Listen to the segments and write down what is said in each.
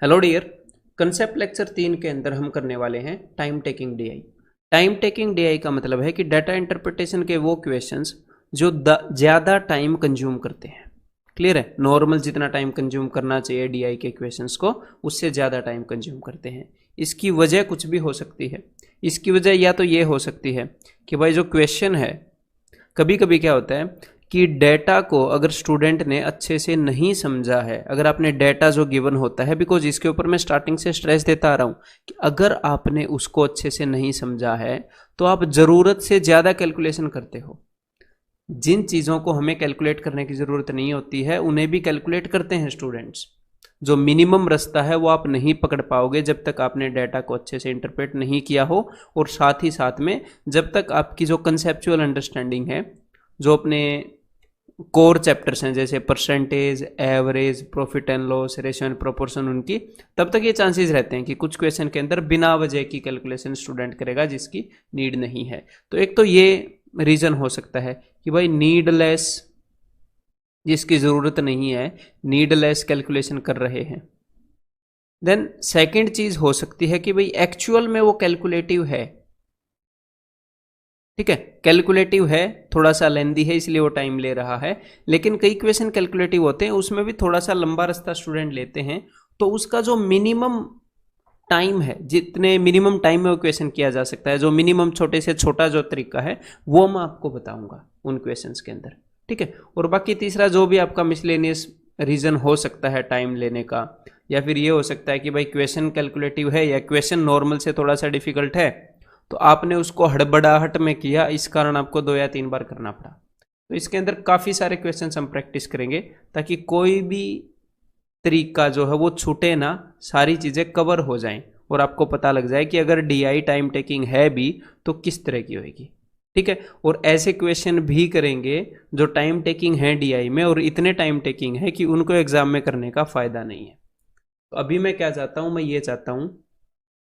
Hello dear. Concept lecture 3 के अंदर हम करने वाले हैं time taking DI. Time taking DI का मतलब है कि डाटा इंटरप्रिटेशन के वो क्वेश्चंस जो ज़्यादा टाइम कंज्यूम करते हैं। क्लियर है? नॉर्मल जितना टाइम कंज्यूम करना चाहिए डीआई के क्वेश्चंस को, उससे ज़्यादा टाइम कंज्यूम करते हैं। इसकी वजह कुछ भी हो सकती है। इसकी वजह या तो ये हो सकती है कि भाई जो क्वेश्चन है, कभी कभी क्या होता है कि डेटा को अगर स्टूडेंट ने अच्छे से नहीं समझा है, अगर आपने डेटा जो गिवन होता है, बिकॉज इसके ऊपर मैं स्टार्टिंग से स्ट्रेस देता आ रहा हूँ कि अगर आपने उसको अच्छे से नहीं समझा है तो आप ज़रूरत से ज़्यादा कैलकुलेशन करते हो। जिन चीज़ों को हमें कैलकुलेट करने की ज़रूरत नहीं होती है उन्हें भी कैलकुलेट करते हैं स्टूडेंट्स। जो मिनिमम रास्ता है वो आप नहीं पकड़ पाओगे जब तक आपने डाटा को अच्छे से इंटरप्रेट नहीं किया हो, और साथ ही साथ में जब तक आपकी जो कंसेप्चुअल अंडरस्टैंडिंग है, जो अपने कोर चैप्टर्स हैं जैसे percentage, average, profit and loss, ratio and proportion, उनकी तब तक ये चांसेस रहते हैं कि कुछ क्वेश्चन के अंदर बिना वजह की कैलकुलेशन स्टूडेंट करेगा जिसकी नीड नहीं है। तो एक तो ये रीजन हो सकता है कि भाई नीडलेस, जिसकी ज़रूरत नहीं है, नीडलेस कैलकुलेशन कर रहे हैं। देन सेकंड चीज़ हो सकती है कि भाई एक्चुअल में वो कैलकुलेटिव है। ठीक है, कैलकुलेटिव है, थोड़ा सा लेंदी है इसलिए वो टाइम ले रहा है। लेकिन कई क्वेश्चन कैलकुलेटिव होते हैं, उसमें भी थोड़ा सा लंबा रास्ता स्टूडेंट लेते हैं, तो उसका जो मिनिमम टाइम है, जितने मिनिमम टाइम में वो क्वेश्चन किया जा सकता है, जो मिनिमम छोटे से छोटा जो तरीका है वो मैं आपको बताऊंगा उन क्वेश्चंस के अंदर। ठीक है, और बाकी तीसरा जो भी आपका मिसलेनियस रीजन हो सकता है टाइम लेने का, या फिर ये हो सकता है कि भाई क्वेश्चन कैलकुलेटिव है या क्वेश्चन नॉर्मल से थोड़ा सा डिफिकल्ट है, तो आपने उसको हड़बड़ाहट में किया, इस कारण आपको 2 या 3 बार करना पड़ा। तो इसके अंदर काफ़ी सारे क्वेश्चंस हम प्रैक्टिस करेंगे ताकि कोई भी तरीका जो है वो छूटे ना, सारी चीज़ें कवर हो जाएं और आपको पता लग जाए कि अगर डीआई टाइम टेकिंग है भी तो किस तरह की होगी। ठीक है, और ऐसे क्वेश्चन भी करेंगे जो टाइम टेकिंग है डीआई में, और इतने टाइम टेकिंग है कि उनको एग्जाम में करने का फायदा नहीं है। तो अभी मैं क्या चाहता हूं, मैं ये चाहता हूं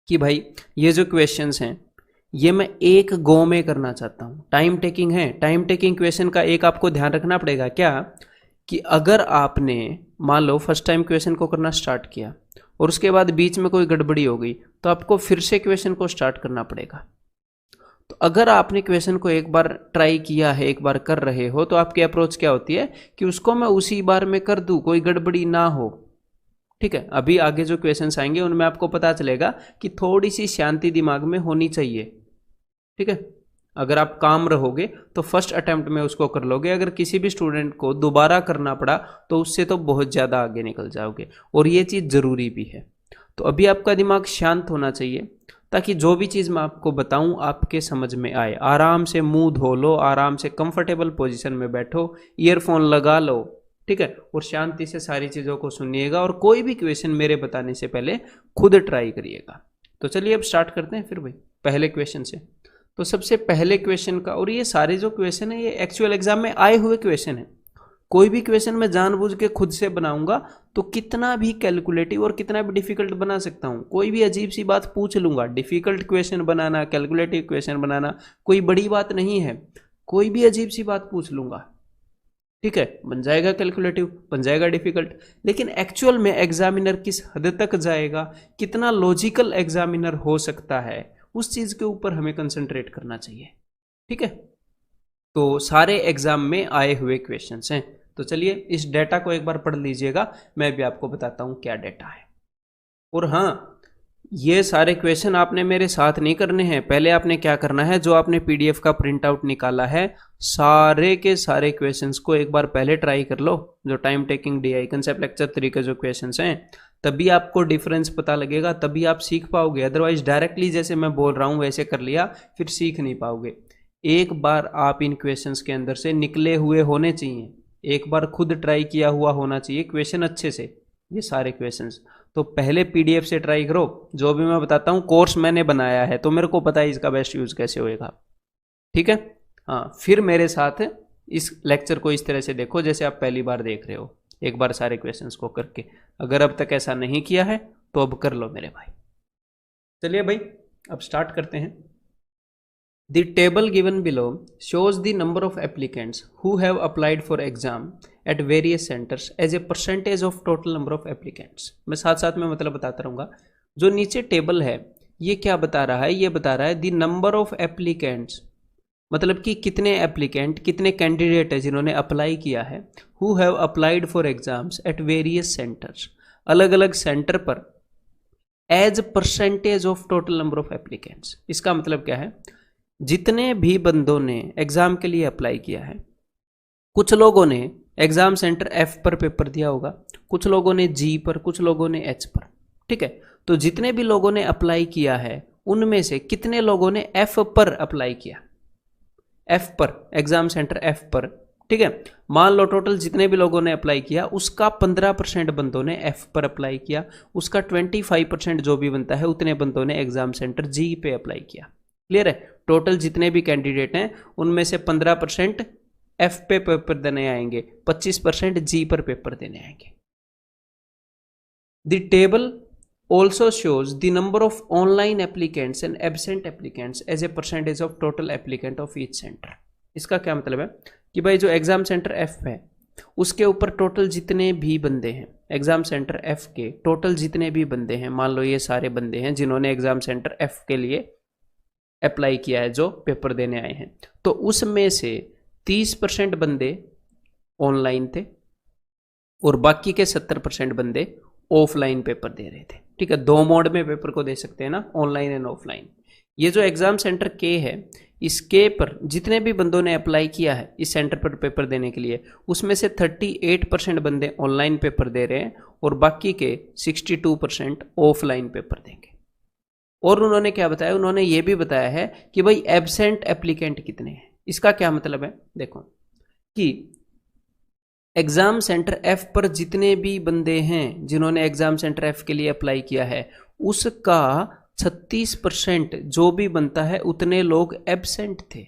कि भाई ये जो क्वेश्चंस हैं ये मैं एक गो में करना चाहता हूँ। टाइम टेकिंग है, टाइम टेकिंग क्वेश्चन का एक आपको ध्यान रखना पड़ेगा क्या, कि अगर आपने मान लो फर्स्ट टाइम क्वेश्चन को करना स्टार्ट किया और उसके बाद बीच में कोई गड़बड़ी हो गई, तो आपको फिर से क्वेश्चन को स्टार्ट करना पड़ेगा। तो अगर आपने क्वेश्चन को एक बार ट्राई किया है, एक बार कर रहे हो, तो आपकी अप्रोच क्या होती है कि उसको मैं उसी बार में कर दूं, कोई गड़बड़ी ना हो। ठीक है, अभी आगे जो क्वेश्चंस आएंगे उनमें आपको पता चलेगा कि थोड़ी सी शांति दिमाग में होनी चाहिए। ठीक है, अगर आप काम रहोगे तो फर्स्ट अटेम्प्ट में उसको कर लोगे, अगर किसी भी स्टूडेंट को दोबारा करना पड़ा तो उससे तो बहुत ज़्यादा आगे निकल जाओगे, और ये चीज़ ज़रूरी भी है। तो अभी आपका दिमाग शांत होना चाहिए ताकि जो भी चीज़ मैं आपको बताऊं आपके समझ में आए। आराम से मुंह धो लो, आराम से कंफर्टेबल पोजीशन में बैठो, ईयरफोन लगा लो। ठीक है, और शांति से सारी चीज़ों को सुनिएगा, और कोई भी क्वेश्चन मेरे बताने से पहले खुद ट्राई करिएगा। तो चलिए अब स्टार्ट करते हैं फिर भाई पहले क्वेश्चन से। तो सबसे पहले क्वेश्चन का, और ये सारे जो क्वेश्चन है ये एक्चुअल एग्जाम में आए हुए क्वेश्चन है। कोई भी क्वेश्चन मैं जानबूझ के खुद से बनाऊंगा तो कितना भी कैलकुलेटिव और कितना भी डिफिकल्ट बना सकता हूँ। कोई भी अजीब सी बात पूछ लूंगा, डिफिकल्ट क्वेश्चन बनाना, कैलकुलेटिव क्वेश्चन बनाना कोई बड़ी बात नहीं है। कोई भी अजीब सी बात पूछ लूंगा, ठीक है, बन जाएगा कैलकुलेटिव, बन जाएगा डिफिकल्ट। लेकिन एक्चुअल में एग्जामिनर किस हद तक जाएगा, कितना लॉजिकल एग्जामिनर हो सकता है, उस चीज के ऊपर हमें कंसंट्रेट करना चाहिए। ठीक है, तो सारे एग्जाम में आए हुए क्वेश्चंस हैं। तो चलिए इस डेटा को एक बार पढ़ लीजिएगा, मैं भी आपको बताता हूं क्या डेटा है। और हाँ, ये सारे क्वेश्चन आपने मेरे साथ नहीं करने हैं। पहले आपने क्या करना है, जो आपने पीडीएफ का प्रिंट आउट निकाला है, सारे के सारे क्वेश्चंस को एक बार पहले ट्राई कर लो, जो time taking DI concept lecture 3 के जो क्वेश्चंस हैं। तभी आपको डिफरेंस पता लगेगा, तभी आप सीख पाओगे। अदरवाइज डायरेक्टली जैसे मैं बोल रहा हूँ वैसे कर लिया, फिर सीख नहीं पाओगे। एक बार आप इन क्वेश्चंस के अंदर से निकले हुए होने चाहिए, एक बार खुद ट्राई किया हुआ होना चाहिए क्वेश्चन अच्छे से, ये सारे क्वेश्चंस। तो पहले पीडीएफ से ट्राई करो, जो भी मैं बताता हूँ कोर्स मैंने बनाया है तो मेरे को पता है इसका बेस्ट यूज कैसे होएगा। ठीक है, हाँ, फिर मेरे साथ इस लेक्चर को इस तरह से देखो जैसे आप पहली बार देख रहे हो, एक बार सारे क्वेश्चंस को करके। अगर अब तक ऐसा नहीं किया है तो अब कर लो मेरे भाई। चलिए भाई अब स्टार्ट करते हैं। The table given below shows the number of applicants who have applied for exam at various centers as a percentage of total number of applicants। मैं साथ साथ में मतलब बताता रहूँगा। जो नीचे टेबल है ये क्या बता रहा है, ये बता रहा है दी नंबर ऑफ एप्लीकेंट्स, मतलब कि कितने एप्लीकेंट, कितने कैंडिडेट है जिन्होंने अप्लाई किया है, who have applied for exams at various centres, अलग अलग सेंटर पर, as percentage of total number of applicants. इसका मतलब क्या है, जितने भी बंदों ने एग्जाम के लिए अप्लाई किया है, कुछ लोगों ने एग्जाम सेंटर एफ पर पेपर दिया होगा, कुछ लोगों ने जी पर, कुछ लोगों ने एच पर, ठीक है। तो जितने भी लोगों ने अप्लाई किया है उनमें से कितने लोगों ने एफ पर अप्लाई किया, एफ पर, एग्जाम सेंटर एफ पर, ठीक है। मान लो टोटल जितने भी लोगों ने अप्लाई किया उसका 15% बंदों ने एफ पर अप्लाई किया, उसका 25% जो भी बनता है उतने बंदों ने एग्जाम सेंटर जी पे अप्लाई किया। क्लियर है। टोटल जितने भी कैंडिडेट हैं उनमें से 15% एफ पे पेपर देने आएंगे, 25% जी पर पेपर देने आएंगे। The table also shows the number of online applicants and absent applicants as a percentage of total applicant of each centre. इसका क्या मतलब है कि भाई जो एग्जाम सेंटर एफ है उसके ऊपर टोटल जितने भी बंदे हैं, एग्जाम सेंटर एफ के टोटल जितने भी बंदे हैं, मान लो ये सारे बंदे हैं जिन्होंने एग्जाम सेंटर एफ के लिए अप्लाई किया है, जो पेपर देने आए हैं, तो उसमें से 30% बंदे ऑनलाइन थे और बाकी के 70% बंदे ऑफलाइन पेपर दे रहे थे। ठीक है, दो मोड में पेपर को दे सकते हैं ना, ऑनलाइन एंड ऑफलाइन। ये जो एग्जाम सेंटर के है, इसके पर जितने भी बंदों ने अप्लाई किया है इस सेंटर पर पेपर देने के लिए, उसमें से 38% बंदे ऑनलाइन पेपर दे रहे हैं और बाकी के 62% ऑफलाइन पेपर देंगे। और उन्होंने क्या बताया, उन्होंने ये भी बताया है कि भाई एब्सेंट एप्लीकेंट कितने हैं। इसका क्या मतलब है, देखो कि एग्जाम सेंटर एफ पर जितने भी बंदे हैं जिन्होंने एग्जाम सेंटर एफ के लिए अप्लाई किया है, उसका 36% जो भी बनता है उतने लोग एब्सेंट थे।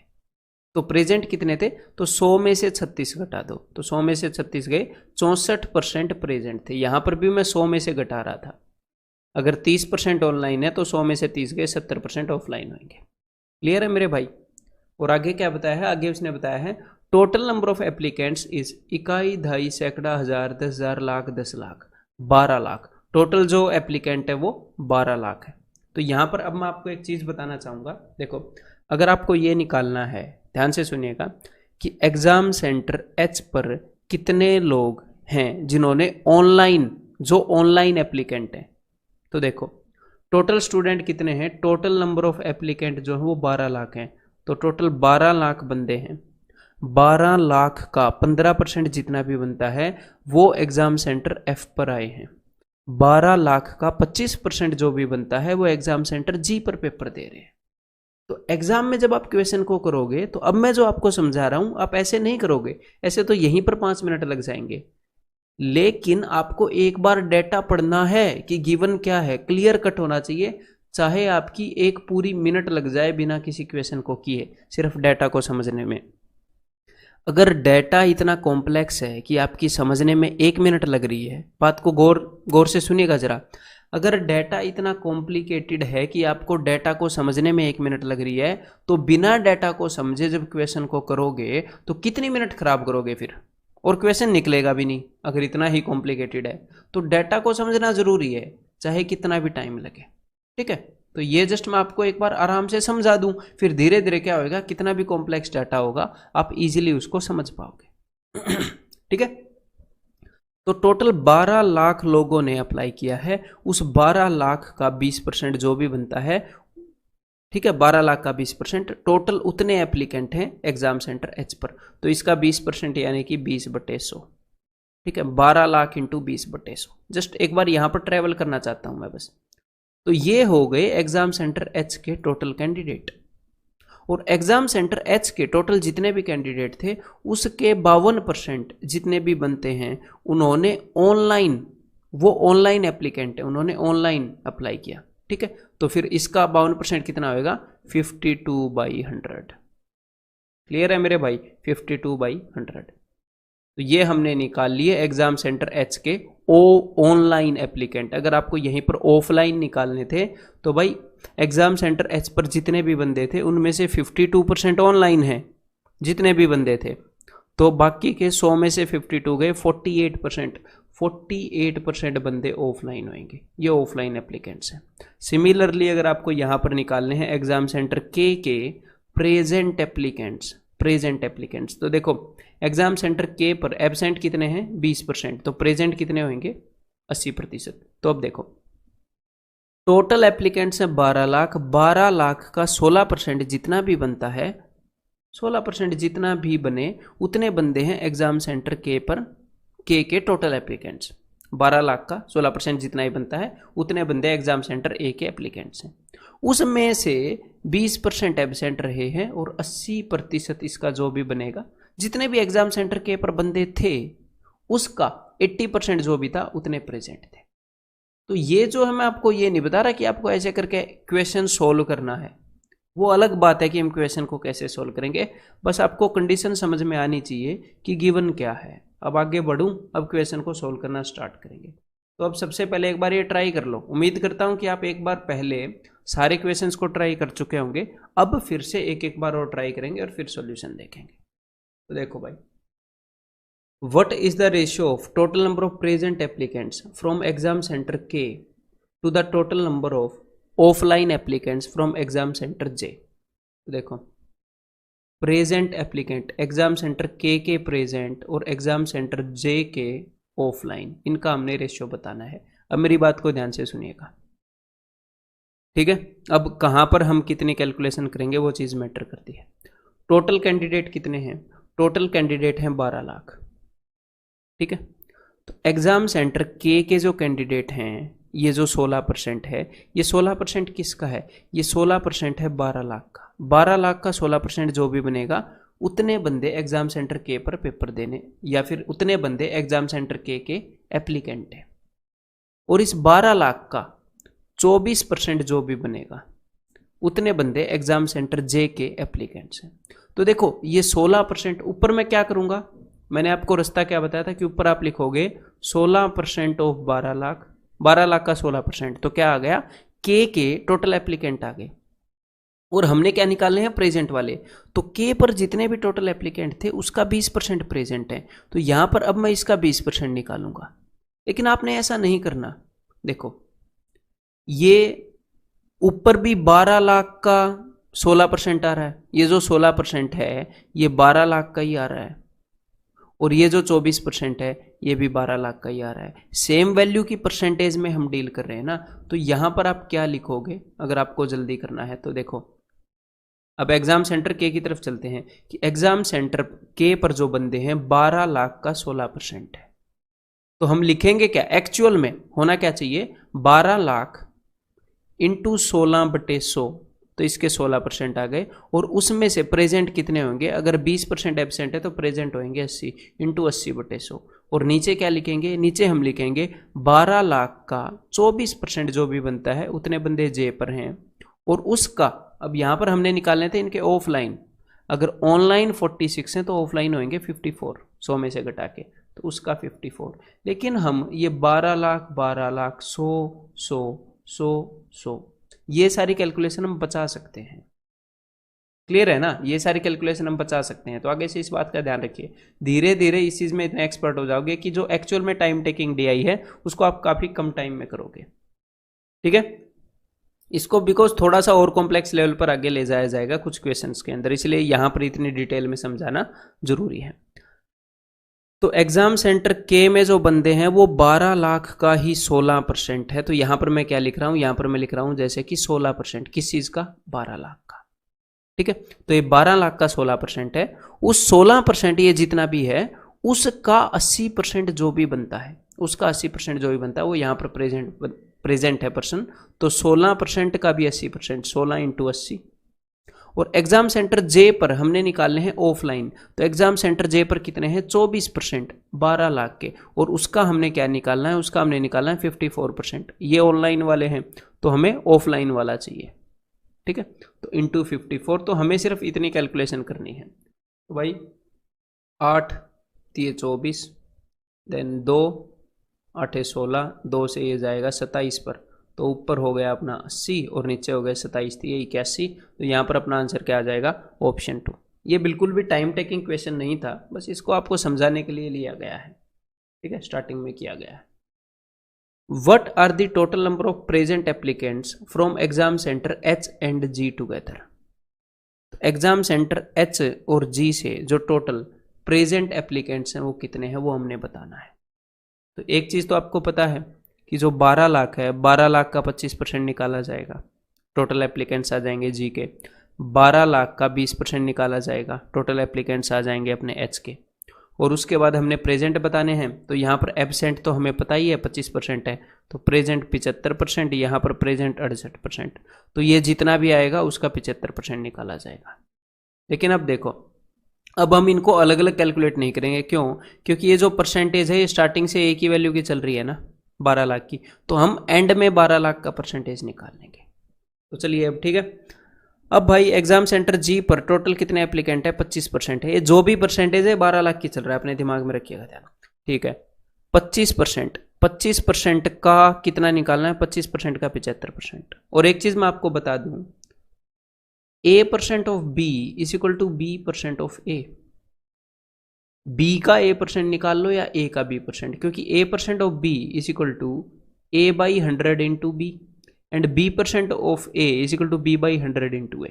तो प्रेजेंट कितने थे, तो 100 में से 36 घटा दो, तो 100 में से 36 गए, 64% प्रेजेंट थे। यहां पर भी मैं 100 में से घटा रहा था। अगर 30% ऑनलाइन है तो 100 में से 30 गए, 70% ऑफलाइन होंगे। क्लियर है मेरे भाई। और आगे क्या बताया है, आगे उसने बताया है total number of applicants is इकाई, दहाई, सैकड़ा, हजार, 10,000, लाख, 10 लाख, 12 लाख। टोटल जो एप्लीकेंट है वो 12 लाख है। तो यहां पर अब मैं आपको एक चीज बताना चाहूंगा। देखो, अगर आपको ये निकालना है, ध्यान से सुनिएगा, कि एग्जाम सेंटर एच पर कितने लोग हैं जिन्होंने ऑनलाइन, जो ऑनलाइन एप्लीकेंट है, तो देखो टोटल स्टूडेंट कितने हैं, टोटल नंबर ऑफ एप्लीकेंट जो है वो 12 लाख हैं। तो टोटल 12 लाख बंदे हैं। 12 लाख का 15% जितना भी बनता है वो एग्जाम सेंटर एफ पर आए हैं। 12 लाख का 25% जो भी बनता है वो एग्जाम सेंटर जी पर पेपर दे रहे हैं। तो एग्जाम में जब आप क्वेश्चन को करोगे तो अब मैं जो आपको समझा रहा हूं आप ऐसे नहीं करोगे, ऐसे तो यहीं पर 5 मिनट लग जाएंगे। लेकिन आपको एक बार डेटा पढ़ना है कि गिवन क्या है, क्लियर कट होना चाहिए, चाहे आपकी एक पूरी मिनट लग जाए बिना किसी क्वेश्चन को किए, सिर्फ डेटा को समझने में। अगर डेटा इतना कॉम्प्लेक्स है कि आपकी समझने में 1 मिनट लग रही है, बात को गौर से सुनिएगा जरा। अगर डेटा इतना कॉम्प्लिकेटेड है कि आपको डेटा को समझने में 1 मिनट लग रही है, तो बिना डेटा को समझे जब क्वेश्चन को करोगे तो कितनी मिनट खराब करोगे फिर, और क्वेश्चन निकलेगा भी नहीं। अगर इतना ही कॉम्प्लिकेटेड है तो डेटा को समझना जरूरी है, चाहे कितना भी टाइम लगे। ठीक है, तो ये जस्ट मैं आपको एक बार आराम से समझा दूं, फिर धीरे धीरे क्या होगा, कितना भी कॉम्प्लेक्स डाटा होगा आप इजीली उसको समझ पाओगे। ठीक है, तो टोटल 12 लाख लोगों ने अप्लाई किया है। उस 12 लाख का 20% जो भी बनता है, ठीक है, 12 लाख का 20%, टोटल उतने एप्लीकेंट हैं एग्जाम सेंटर एच पर। तो इसका 20% यानी कि 20/100। ठीक है, 12 लाख इंटू 20/100। जस्ट एक बार यहां पर ट्रेवल करना चाहता हूं मैं बस। तो ये हो गए एग्जाम सेंटर एच के टोटल कैंडिडेट। और एग्जाम सेंटर एच के टोटल जितने भी कैंडिडेट थे उसके 52% जितने भी बनते हैं उन्होंने ऑनलाइन, वो ऑनलाइन एप्लीकेंट है, उन्होंने ऑनलाइन अप्लाई किया। ठीक है, तो फिर इसका 52% कितना होगा, 52/100। क्लियर है मेरे भाई, 52/100। तो ये हमने निकाल लिए एग्जाम सेंटर एच के ऑनलाइन एप्लीकेंट। अगर आपको यहीं पर ऑफलाइन निकालने थे तो भाई एग्जाम सेंटर एच पर जितने भी बंदे थे उनमें से 52% ऑनलाइन है, जितने भी बंदे थे, तो बाकी के 100 में से 52 गए, 48% बंदे ऑफलाइन होंगे, ये ऑफलाइन एप्लीकेंट्स हैं। सिमिलरली अगर आपको यहाँ पर निकालने हैं exam centre K present applicants, तो देखो एग्जाम सेंटर के पर एबसेंट कितने हैं 20%, तो प्रेजेंट कितने होंगे 80%। तो अब देखो टोटल एप्लीकेंट्स है 12 लाख का 16% जितना भी बनता है, 16% जितना भी बने उतने बंदे हैं एग्जाम सेंटर के पर के टोटल एप्लीकेंट्स। 12 लाख का 16% जितना ही बनता है उतने बंदे एग्जाम सेंटर ए के एप्लीकेंट्स हैं। उसमें से 20% एबसेंट रहे हैं और 80% इसका जो भी बनेगा, जितने भी एग्जाम सेंटर के पर बंदे थे उसका 80% जो भी था उतने प्रेजेंट थे। तो ये जो है मैं आपको ये नहीं बता रहा कि आपको ऐसे करके क्वेश्चन सोल्व करना है, वो अलग बात है कि हम क्वेश्चन को कैसे सोल्व करेंगे, बस आपको कंडीशन समझ में आनी चाहिए कि गिवन क्या है। अब आगे बढ़ूं, अब क्वेश्चन को सोल्व करना स्टार्ट करेंगे। तो अब सबसे पहले एक बार ये ट्राई कर लो, उम्मीद करता हूं कि आप एक बार पहले सारे क्वेश्चंस को ट्राई कर चुके होंगे, अब फिर से एक एक बार और ट्राई करेंगे और फिर सॉल्यूशन देखेंगे। तो देखो भाई, what is the ratio of total number of present applicants from exam centre K to the total number of offline applicants from exam centre J. देखो present applicant exam centre K present और exam centre J के offline, इनका हमने ratio बताना है। अब मेरी बात को ध्यान से सुनिएगा, ठीक है। अब कहां पर हम कितनी कैलकुलेशन करेंगे वो चीज मैटर करती है। टोटल कैंडिडेट कितने हैं, टोटल कैंडिडेट हैं 12 लाख, ठीक है। तो एग्जाम सेंटर के जो कैंडिडेट हैं, ये जो 16% है, ये 16% किसका है, ये 16% है 12 लाख का। 12 लाख का 16% जो भी बनेगा उतने बंदे एग्जाम सेंटर के पर पेपर देने, या फिर उतने बंदे एग्जाम सेंटर के एप्लीकेंट हैं। और इस 12 लाख का 24% जो भी बनेगा उतने बंदे एग्जाम सेंटर जे के एप्लीकेंट्स हैं। तो देखो ये 16%, ऊपर मैं क्या करूंगा, मैंने आपको रास्ता क्या बताया था कि ऊपर आप लिखोगे 16% ऑफ 12 लाख, 12 लाख का 16%, तो क्या आ गया के टोटल एप्लीकेंट आ गए। और हमने क्या निकालने हैं प्रेजेंट वाले, तो के पर जितने भी टोटल एप्लीकेंट थे उसका 20% प्रेजेंट है, तो यहां पर अब मैं इसका 20% निकालूंगा। लेकिन आपने ऐसा नहीं करना, देखो ये ऊपर भी 12 लाख का 16% आ रहा है, ये जो 16% है ये 12 लाख का ही आ रहा है, और ये जो 24% है ये भी 12 लाख का ही आ रहा है। सेम वैल्यू की परसेंटेज में हम डील कर रहे हैं ना, तो यहां पर आप क्या लिखोगे अगर आपको जल्दी करना है। तो देखो अब एग्जाम सेंटर के की तरफ चलते हैं कि एग्जाम सेंटर के पर जो बंदे हैं 12 लाख का 16% है, तो हम लिखेंगे क्या, एक्चुअल में होना क्या चाहिए 12 लाख इंटू 16/100, तो इसके 16% आ गए। और उसमें से प्रेजेंट कितने होंगे, अगर 20% एब्सेंट है तो प्रेजेंट होंगे 80 इंटू 80/100। और नीचे क्या लिखेंगे, नीचे हम लिखेंगे 12 लाख का 24% जो भी बनता है उतने बंदे जे पर हैं, और उसका अब यहां पर हमने निकालने थे इनके ऑफलाइन, अगर ऑनलाइन 46 हैं तो ऑफलाइन होंगे 54 100 में से घटा के, तो उसका 54। लेकिन हम ये 12 लाख 100 ये सारी कैलकुलेशन हम बचा सकते हैं, क्लियर है ना, ये सारी कैलकुलेशन हम बचा सकते हैं। तो आगे से इस बात का ध्यान रखिए, धीरे धीरे इस चीज में इतने एक्सपर्ट हो जाओगे कि जो एक्चुअल में टाइम टेकिंग डीआई है उसको आप काफी कम टाइम में करोगे, ठीक है। इसको बिकॉज थोड़ा सा और कॉम्प्लेक्स लेवल पर आगे ले जाया जाएगा कुछ क्वेश्चंस के अंदर, इसलिए यहां पर इतनी डिटेल में समझाना जरूरी है। तो एग्जाम सेंटर के में जो बंदे हैं वो 12 लाख का ही 16% है, तो यहां पर मैं क्या लिख रहा हूं, यहां पर मैं लिख रहा हूं जैसे कि 16%, किस चीज का 12 लाख का, ठीक है। तो ये 12 लाख का 16% है, उस 16% ये जितना भी है उसका 80% जो भी बनता है, उसका 80% जो भी बनता है वो यहाँ पर प्रेजेंट है पर्सन, तो 16% का भी 80%, 16 इंटू 80। और एग्जाम सेंटर जे पर हमने निकालने हैं ऑफलाइन, तो एग्जाम सेंटर जे पर कितने हैं 24%, 12 लाख के, और उसका हमने क्या निकालना है, उसका हमने निकालना है 54%। ये ऑनलाइन वाले हैं तो हमें ऑफलाइन वाला चाहिए, ठीक है। तो इंटू 54, तो हमें सिर्फ इतनी कैलकुलेशन करनी है। तो भाई 8 3 24, देन 2 8 16, 2 से ये जाएगा 27 पर, तो ऊपर हो गया अपना 80 और नीचे हो गया 27, तो ये 81। तो यहाँ पर अपना आंसर क्या आ जाएगा, ऑप्शन 2। ये बिल्कुल भी टाइम टेकिंग क्वेश्चन नहीं था, बस इसको आपको समझाने के लिए लिया गया है, ठीक है, स्टार्टिंग में किया गया है। What are the total number of present applicants from exam center H and G together? Exam centre H और G से जो टोटल प्रेजेंट एप्लीकेंट्स हैं वो कितने हैं, वो हमने बताना है। तो एक चीज़ तो आपको पता है कि जो 12 लाख है, 12 लाख का 25% निकाला जाएगा, टोटल एप्लीकेंट्स आ जाएंगे G के। 12 लाख का 20% निकाला जाएगा, टोटल एप्लीकेंट्स आ जाएंगे अपने H के। और उसके बाद हमने प्रेजेंट बताने हैं, तो यहाँ पर एब्सेंट तो हमें पता ही है 25% है, तो प्रेजेंट 75%, यहाँ पर प्रेजेंट 68%। तो ये जितना भी आएगा उसका 75% निकाला जाएगा। लेकिन अब देखो, अब हम इनको अलग अलग कैलकुलेट नहीं करेंगे, क्यों? क्योंकि ये जो परसेंटेज है ये स्टार्टिंग से एक ही वैल्यू की चल रही है ना, 12 लाख की, तो हम एंड में 12 लाख का परसेंटेज निकाल लेंगे। तो चलिए अब ठीक है। अब भाई एग्जाम सेंटर जी पर टोटल कितने एप्लीकेंट है, 25% है। ये जो भी परसेंटेज है 12 लाख की चल रहा है, अपने दिमाग में रखिएगा ध्यान, ठीक है। 25% का कितना निकालना है, 25% का 75%। और एक चीज मैं आपको बता दूं, A% of B is equal to B% of A। B का A% निकाल लो या A का B%, क्योंकि A% of B is equal to A/100 into B and B% of A is equal to B/100 into A।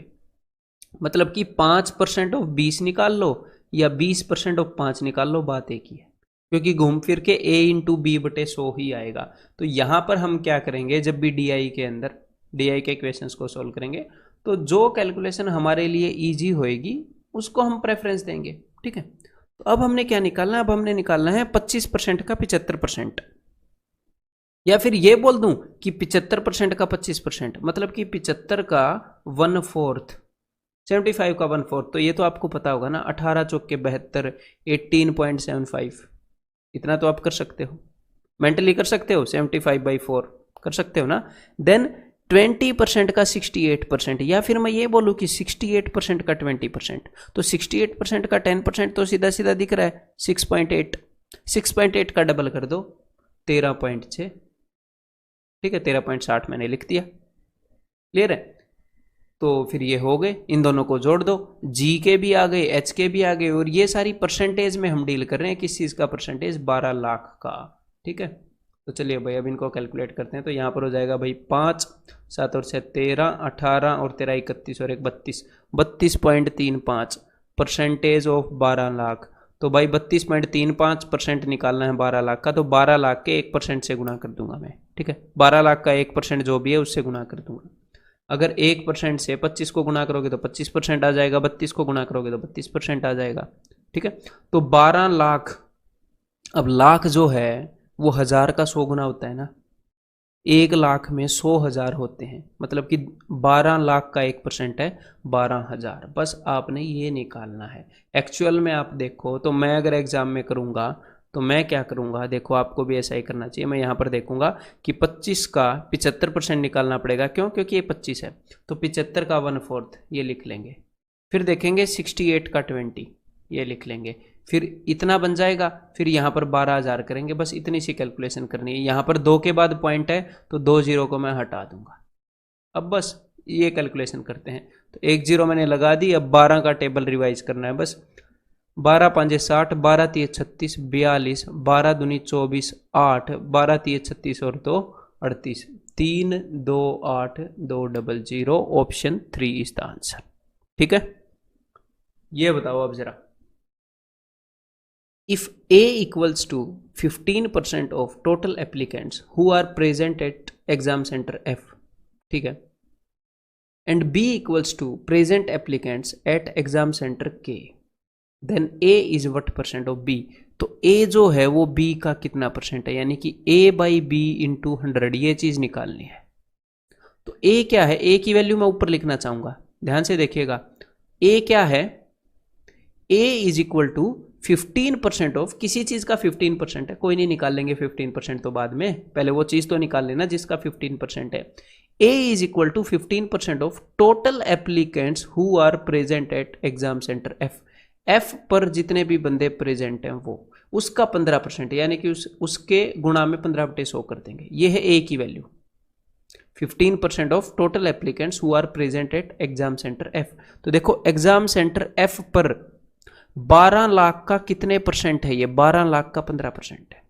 मतलब कि 5% of 20 निकाल लो या 20% of 5 निकाल लो, बात एक ही है, क्योंकि घूम फिर के A इंटू B/100 ही आएगा। तो यहां पर हम क्या करेंगे, जब भी DI के अंदर DI के क्वेश्चंस को सॉल्व करेंगे, तो जो कैलकुलेशन हमारे लिए ईजी होएगी उसको हम प्रेफरेंस देंगे, ठीक है। तो अब हमने क्या निकालना है, अब हमने निकालना है 25% का 75%, या फिर ये बोल दूं कि 75% का 25%, मतलब कि 75 का 1/4, 75 का 1/4। तो ये तो आपको पता होगा ना, 18 चौक के 72, 18.75, इतना तो आप कर सकते हो, मेंटली कर सकते हो, 75/4 कर सकते हो ना। देन 20% का 68%, या फिर मैं ये बोलूं कि 68% का 20%, तो 68% का 10% तो सीधा सीधा दिख रहा है 6.8, 6.8 का डबल कर दो 13.6, ठीक है, 13.60 मैंने लिख दिया, क्लियर है। तो फिर ये हो गए, इन दोनों को जोड़ दो, जी के भी आ गए, एच के भी आ गए, और ये सारी परसेंटेज में हम डील कर रहे हैं, किस चीज का परसेंटेज, 12 लाख का, ठीक है। तो चलिए भाई अब इनको कैलकुलेट करते हैं। तो यहाँ पर हो जाएगा भाई 5, 7 और 6 13, 18 और 13 31 और 1 32, 32.35 परसेंटेज ऑफ 12 लाख। तो भाई 32.35% निकालना है 12 लाख का, तो 12 लाख के 1% से गुना कर दूंगा मैं, ठीक है। 12 लाख का 1% जो भी है उससे गुना कर दूंगा। अगर 1% से 25 को गुना करोगे तो 25% आ जाएगा, 32 को गुना करोगे तो 32% आ जाएगा, ठीक है। तो 12 लाख, अब लाख जो है वो 1000 का 100 गुना होता है ना, 1 लाख में 100,000 होते हैं, मतलब कि 12 लाख का 1% है 12,000। बस आपने ये निकालना है। एक्चुअल में आप देखो तो मैं अगर एग्जाम में करूँगा तो मैं क्या करूँगा, देखो आपको भी ऐसा ही करना चाहिए। मैं यहाँ पर देखूंगा कि 25 का 75% निकालना पड़ेगा, क्यों? क्योंकि ये 25 है, तो 75 का 1/4 ये लिख लेंगे। फिर देखेंगे 68 का 20 ये लिख लेंगे, फिर इतना बन जाएगा, फिर यहाँ पर 12,000 करेंगे। बस इतनी सी कैलकुलेशन करनी है। यहाँ पर 2 के बाद पॉइंट है तो 2 जीरो को मैं हटा दूंगा। अब बस ये कैलकुलेशन करते हैं। तो 1 जीरो मैंने लगा दी, अब 12 का टेबल रिवाइज करना है। बस 12 5 60, 12 3 36, 42, 12 दूनी 24, 8, 12 3 36 और 2 38, 3 2 8 2 0 0, ऑप्शन 3 इज द आंसर, ठीक है। ये बताओ अब जरा, if A equals to 15% of total applicants who are present at exam center F, ठीक है, and B equals to present applicants at exam center K, then A is what percent of B? तो A जो है वो B का कितना percent है, यानी कि A by B into 100, ये चीज निकालनी है। तो A क्या है, A की वैल्यू मैं ऊपर लिखना चाहूंगा, ध्यान से देखिएगा। A क्या है, A is equal to 15% of किसी चीज का 15% है, कोई नहीं निकाल लेंगे 15% तो बाद में, पहले वो चीज तो निकाल लेना जिसका 15% है। A is equal to 15% of total applicants who are present at exam centre F। F पर जितने भी बंदे प्रेजेंट हैं वो उसका 15%, यानी कि उसके गुणा में 15/100 कर देंगे। ये है A की वैल्यू, 15% of total applicants who are present at exam centre F. तो देखो एग्जाम सेंटर एफ पर 12 लाख का कितने परसेंट है? ये 12 लाख का 15% है।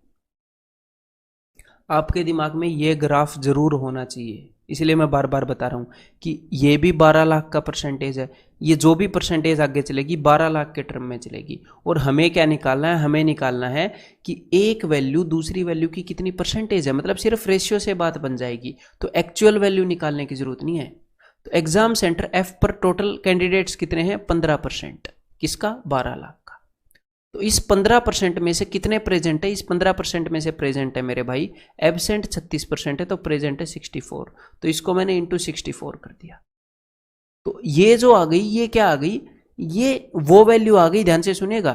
आपके दिमाग में ये ग्राफ जरूर होना चाहिए, इसलिए मैं बार बार बता रहा हूं कि ये भी 12 लाख का परसेंटेज है। ये जो भी परसेंटेज आगे चलेगी 12 लाख के टर्म में चलेगी। और हमें क्या निकालना है? हमें निकालना है कि एक वैल्यू दूसरी वैल्यू की कितनी परसेंटेज है, मतलब सिर्फ रेशियो से बात बन जाएगी, तो एक्चुअल वैल्यू निकालने की जरूरत नहीं है। तो एग्जाम सेंटर एफ पर टोटल कैंडिडेट्स कितने हैं? 15%। किसका? 12 लाख का। तो इस 15% में से कितने प्रेजेंट है? इस 15% में से प्रेजेंट है मेरे भाई, एब्सेंट 36% है, तो प्रेजेंट है 64। तो इसको मैंने इंटू 64 कर दिया। तो ये जो आ गई, ये क्या आ गई? ये वो वैल्यू आ गई। ध्यान से सुनिएगा,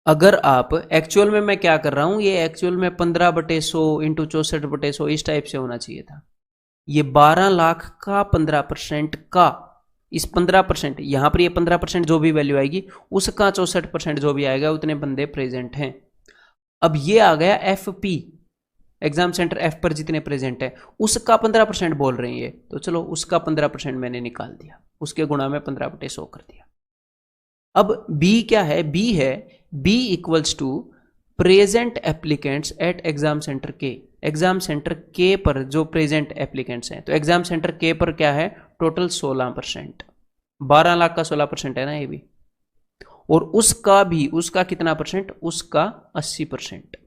अगर आप एक्चुअल में, मैं क्या कर रहा हूं, ये एक्चुअल में 15/100 इंटू 64/100 इस टाइप से होना चाहिए था। ये 12 लाख का 15% का, इस 15% यहां पर ये 15% जो भी वैल्यू आएगी उसका 64% जो भी आएगा उतने बंदे प्रेजेंट हैं। अब ये आ गया F P, exam centre F पर जितने प्रेजेंट है उसका 15% बोल रहे हैं ये, तो चलो उसका 15% मैंने निकाल दिया, उसके गुणा में 15/100 कर दिया। अब बी क्या है? बी है B equals to present applicants at exam centre के। एग्जाम सेंटर के पर जो प्रेजेंट एप्लीकेंट्स हैं, तो एग्जाम सेंटर के पर क्या है? टोटल 16%। 12 लाख का 16% है ना ये भी। और उसका भी, उसका कितना परसेंट? उसका 80%।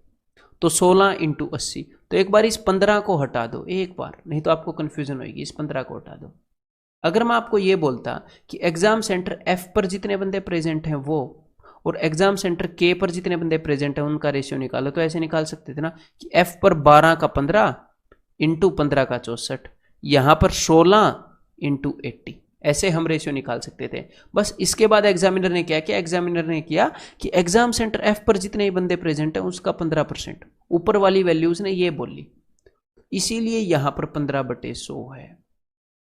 तो 16 इंटू 80। तो एक बार इस 15 को हटा दो, एक बार, नहीं तो आपको कंफ्यूजन होगी। इस 15 को हटा दो। अगर मैं आपको ये बोलता कि एग्जाम सेंटर एफ पर जितने बंदे प्रेजेंट हैं वो, और एग्जाम सेंटर के पर जितने बंदे प्रेजेंट हैं उनका रेशियो निकालो, तो ऐसे निकाल सकते थे ना कि एफ पर 12 का 15 इंटू 15 का 64, यहां पर 16 इंटू 80, ऐसे हम रेशियो निकाल सकते थे। बस इसके बाद एग्जामिनर ने क्या किया? एग्जामिनर ने किया कि एग्जाम सेंटर एफ पर जितने बंदे प्रेजेंट हैं उसका 15%, ऊपर वाली वैल्यूज ने ये बोली, इसीलिए यहां पर 15/100 है।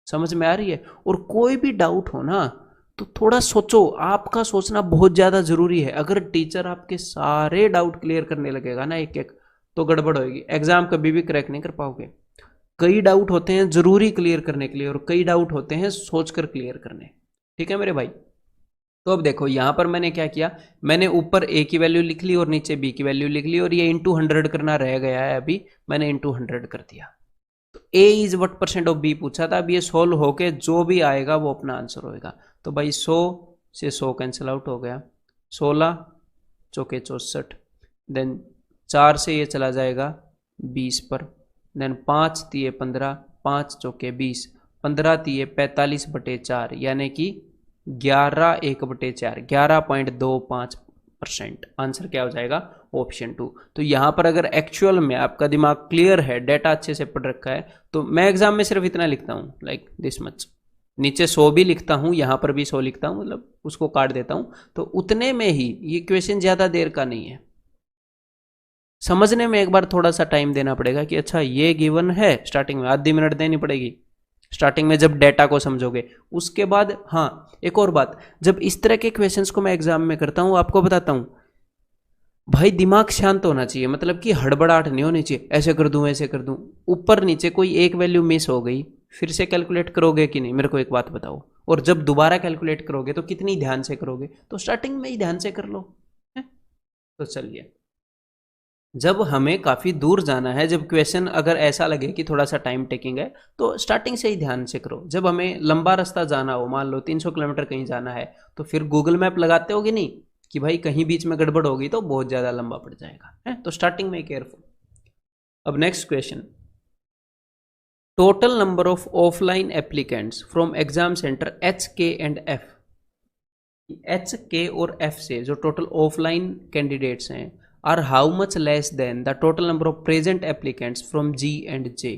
समझ में आ रही है? और कोई भी डाउट हो ना तो थोड़ा सोचो, आपका सोचना बहुत ज्यादा जरूरी है। अगर टीचर आपके सारे डाउट क्लियर करने लगेगा ना एक एक, तो गड़बड़ होगी, एग्जाम कभी भी क्रैक नहीं कर पाओगे। कई डाउट होते हैं जरूरी क्लियर करने के लिए, और कई डाउट होते हैं सोचकर क्लियर करने। ठीक है मेरे भाई? तो अब देखो यहां पर मैंने क्या किया, मैंने ऊपर ए की वैल्यू लिख ली और नीचे बी की वैल्यू लिख ली, और ये इंटू 100 करना रह गया है, अभी मैंने इंटू 100 कर दिया। तो A is what percent of B पूछा था। अब ये सोल्व होके जो भी आएगा वो अपना आंसर होएगा। तो भाई 100 से 100 कैंसिल आउट हो गया, 16 चौके 64, देन 4 से ये चला जाएगा 20 पर, देन 5 तिये 15, 5 चौके 20, 15 तिये 45/4, यानी कि 11 1/4, 11.25%। आंसर क्या हो जाएगा? ऑप्शन 2। तो यहां पर अगर एक्चुअल में आपका दिमाग क्लियर है, डेटा अच्छे से पढ़ रखा है, तो मैं एग्जाम में सिर्फ इतना लिखता हूं, लाइक दिस मच, नीचे 100 भी लिखता हूं, यहां पर भी 100 लिखता हूं, मतलब उसको काट देता हूं, तो उतने में ही ये क्वेश्चन ज्यादा देर का नहीं है। समझने में एक बार थोड़ा सा टाइम देना पड़ेगा कि अच्छा ये गिवन है, स्टार्टिंग में आधी मिनट देनी पड़ेगी स्टार्टिंग में जब डेटा को समझोगे। उसके बाद हाँ एक और बात, जब इस तरह के क्वेश्चंस को मैं एग्जाम में करता हूं, आपको बताता हूं, भाई दिमाग शांत होना चाहिए, मतलब कि हड़बड़ाहट नहीं होनी चाहिए, ऐसे कर दूं ऐसे कर दूं, ऊपर नीचे कोई एक वैल्यू मिस हो गई फिर से कैलकुलेट करोगे कि नहीं, मेरे को एक बात बताओ। और जब दोबारा कैलकुलेट करोगे तो कितनी ध्यान से करोगे? तो स्टार्टिंग में ही ध्यान से कर लो है? तो चलिए, जब हमें काफ़ी दूर जाना है, जब क्वेश्चन अगर ऐसा लगे कि थोड़ा सा टाइम टेकिंग है, तो स्टार्टिंग से ही ध्यान से करो। जब हमें लंबा रास्ता जाना हो, मान लो 300 किलोमीटर कहीं जाना है, तो फिर गूगल मैप लगाते होगे नहीं कि भाई कहीं बीच में गड़बड़ होगी तो बहुत ज़्यादा लंबा पड़ जाएगा, है? तो स्टार्टिंग में ही केयरफुल। अब next question, total number of offline applicants from exam centre H K and F. H K और एफ से जो टोटल ऑफलाइन कैंडिडेट्स हैं are how much less than the total number of present applicants from G and J.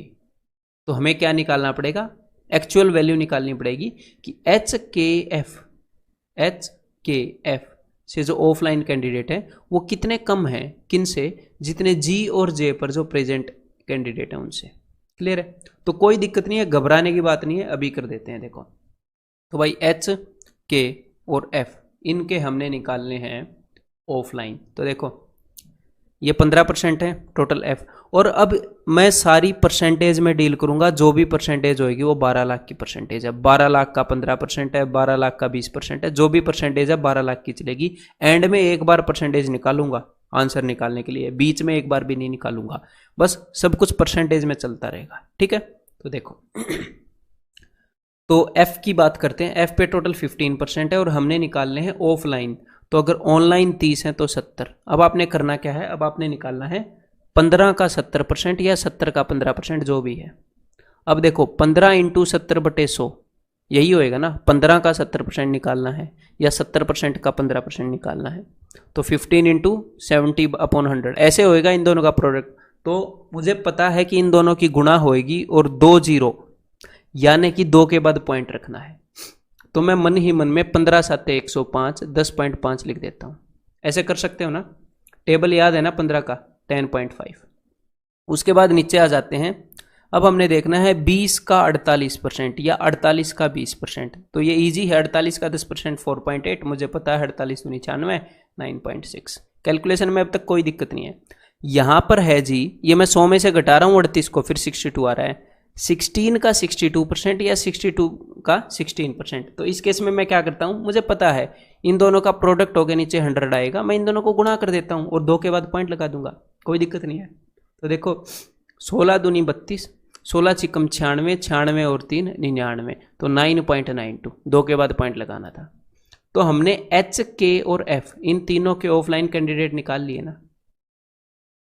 तो हमें क्या निकालना पड़ेगा? Actual value निकालनी पड़ेगी कि एच के एफ से जो ऑफलाइन कैंडिडेट है वो कितने कम हैं, किन से? जितने जी और जे पर जो प्रेजेंट कैंडिडेट है उनसे। क्लियर है? तो कोई दिक्कत नहीं है, घबराने की बात नहीं है, अभी कर देते हैं। देखो तो भाई एच के और एफ इनके हमने निकालने हैं ऑफलाइन। तो देखो ये 15% है टोटल एफ। और अब मैं सारी परसेंटेज में डील करूंगा, जो भी परसेंटेज होगी वो 12 लाख की परसेंटेज है। 12 लाख का 15% है, 12 लाख का 20% है, जो भी परसेंटेज है 12 लाख की चलेगी। एंड में एक बार परसेंटेज निकालूंगा आंसर निकालने के लिए, बीच में एक बार भी नहीं निकालूंगा, बस सब कुछ परसेंटेज में चलता रहेगा। ठीक है, तो देखो तो एफ की बात करते हैं। एफ पे टोटल 15% है और हमने निकालने हैं ऑफलाइन। तो अगर ऑनलाइन 30 है तो 70। अब आपने करना क्या है, अब आपने निकालना है 15 का 70% या 70 का 15%, जो भी है। अब देखो 15 इंटू 70/100 यही होएगा ना, 15 का 70% निकालना है या 70% का 15% निकालना है। तो 15 इंटू 70/100 ऐसे होएगा इन दोनों का प्रोडक्ट। तो मुझे पता है कि इन दोनों की गुणा होएगी और 2 जीरो, यानी कि 2 के बाद पॉइंट रखना है। तो मैं मन ही मन में 15 7 105 10.5 लिख देता हूं। ऐसे कर सकते हो ना, टेबल याद है ना 15 का 10.5। उसके बाद नीचे आ जाते हैं। अब हमने देखना है 20 का 48% या 48 का 20%। तो ये इजी है, 48 का 10% 4.8, मुझे पता है 48 तो 99 9.6। कैलकुलेशन में अब तक कोई दिक्कत नहीं है। यहां पर है जी, ये मैं 100 में से घटा रहा हूं 38 को, फिर 62 आ रहा है। 16 का 62% या 62 का 16%। तो इस केस में मैं क्या करता हूं, मुझे पता है इन दोनों का प्रोडक्ट हो गया, नीचे 100 आएगा, मैं इन दोनों को गुणा कर देता हूं और 2 के बाद पॉइंट लगा दूंगा, कोई दिक्कत नहीं है। तो देखो 16 दूनी 32, 16 चिकम 96, 96 और 3 99, तो 9.92, 2 के बाद पॉइंट लगाना था। तो हमने एच, के और एफ इन तीनों के ऑफलाइन कैंडिडेट निकाल लिए ना,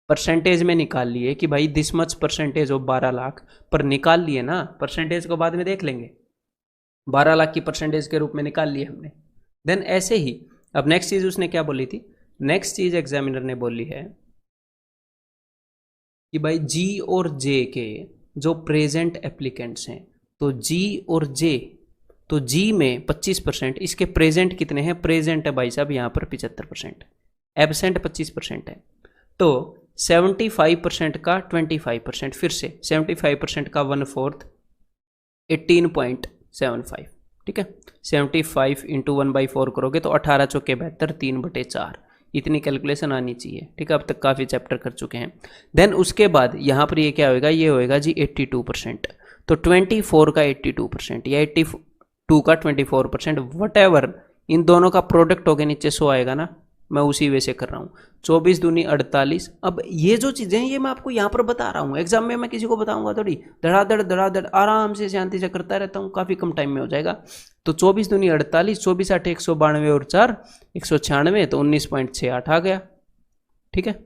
परसेंटेज में निकाल लिए कि भाई this much percentage of 12 lakh पर निकाल लिए ना। परसेंटेज को बाद में देख लेंगे, 12 लाख की परसेंटेज के रूप में निकाल लिए हमने। देन ऐसे ही अब नेक्स्ट चीज उसने क्या बोली थी, नेक्स्ट चीज एग्जामिनर ने बोली है कि भाई जी और जे के जो प्रेजेंट एप्लीकेंट्स हैं, तो जी और जे, तो जी में 25%, इसके प्रेजेंट कितने हैं, प्रेजेंट है भाई साहब यहाँ पर 75%, एबसेंट 25% है। तो 75% का 25%, फिर से 75% का 1/4 18.75। ठीक है, 75 इंटू 1/4 करोगे तो 18 चौके 72, 3/4 इतनी कैलकुलेशन आनी चाहिए। ठीक है, अब तक काफ़ी चैप्टर कर चुके हैं। देन उसके बाद यहाँ पर ये क्या होएगा, ये होएगा जी 82%। तो 24 का 82% या 82 का 24%, वट एवर इन दोनों का प्रोडक्ट हो गया, नीचे 100 आएगा ना, मैं उसी वे से कर रहा हूँ। 24 दूनी 48। अब ये जो चीज़ें हैं ये मैं आपको यहाँ पर बता रहा हूँ, एग्जाम में मैं किसी को बताऊंगा थोड़ी, धड़ाधड़ आराम से शांति से करता रहता हूँ, काफ़ी कम टाइम में हो जाएगा। तो 24 दूनी 48, 24 8 192 और 4 196, तो 19.68 आ गया। ठीक है,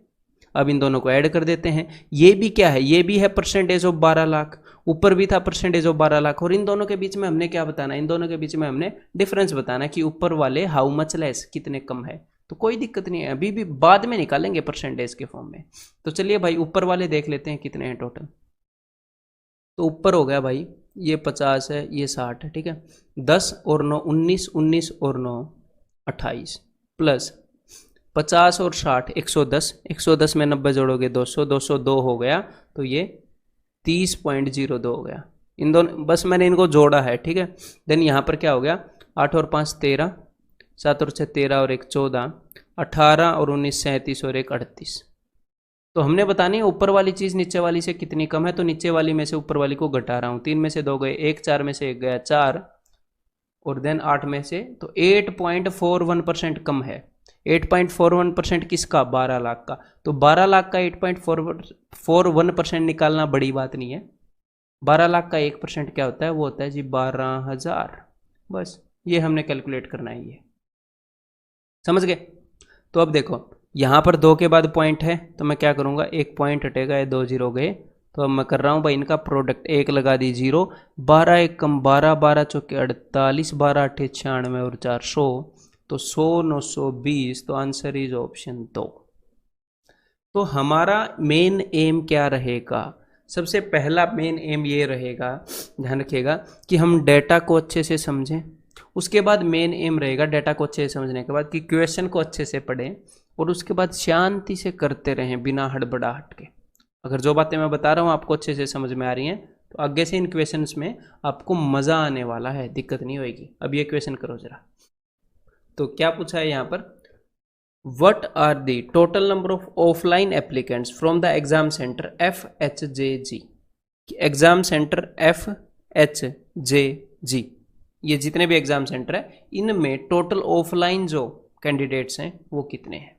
अब इन दोनों को ऐड कर देते हैं। ये भी क्या है, ये भी है परसेंटेज ऑफ 12 लाख, ऊपर भी था परसेंटेज ऑफ 12 लाख, और इन दोनों के बीच में हमने क्या बताना, इन दोनों के बीच में हमने डिफरेंस बताना कि ऊपर वाले हाउ मच लेस, कितने कम है। तो कोई दिक्कत नहीं है, अभी भी बाद में निकालेंगे परसेंटेज के फॉर्म में। तो चलिए भाई ऊपर वाले देख लेते हैं कितने हैं टोटल। तो ऊपर हो गया भाई ये 50 है, ये 60 है। ठीक है, 10 और 9 19, 19 और 9 28, प्लस 50 और 60 110, 110 में 90 जोड़ोगे 200, 202 हो गया, तो ये 30.02 हो गया। इन दोनों बस मैंने इनको जोड़ा है। ठीक है, देन यहाँ पर क्या हो गया, 8 और 5 13, 7 और 6 13 और 1 14, 18 और 19 37 और 1 38। तो हमने बतानी है ऊपर वाली चीज़ नीचे वाली से कितनी कम है, तो नीचे वाली में से ऊपर वाली को घटा रहा हूँ। 3 में से 2 गए, 1 4 में से 1 गया 4, और देन 8 में से, तो 8.41% कम है। 8.41% किसका, 12 लाख का। तो 12 लाख का 8.41% निकालना बड़ी बात नहीं है। 12 लाख का 1% क्या होता है, वो होता है जी 12,000। बस ये हमने कैलकुलेट करना है, ये समझ गए। तो अब देखो यहाँ पर 2 के बाद पॉइंट है, तो मैं क्या करूँगा, एक पॉइंट हटेगा, ये 2 जीरो गए, तो अब मैं कर रहा हूँ भाई इनका प्रोडक्ट, 1 लगा दी 0, 12 1 कम 12, 12 चौके 48, 12 8 96 और 4 100, तो 100 920, तो आंसर इज ऑप्शन 2। तो हमारा मेन एम क्या रहेगा, सबसे पहला मेन एम ये रहेगा, ध्यान रखिएगा कि हम डेटा को अच्छे से समझें। उसके बाद मेन एम रहेगा डेटा को अच्छे से समझने के बाद कि क्वेश्चन को अच्छे से पढ़ें, और उसके बाद शांति से करते रहें बिना हड़बड़ाहट के। अगर जो बातें मैं बता रहा हूँ आपको अच्छे से समझ में आ रही हैं, तो आगे से इन क्वेश्चंस में आपको मज़ा आने वाला है, दिक्कत नहीं होगी। अब ये क्वेश्चन करो जरा। तो क्या पूछा है यहाँ पर, What are the total number of offline applicants from the exam center FHJG? Exam centre FHJG, ये जितने भी एग्जाम सेंटर है इनमें टोटल ऑफलाइन जो कैंडिडेट्स हैं वो कितने हैं।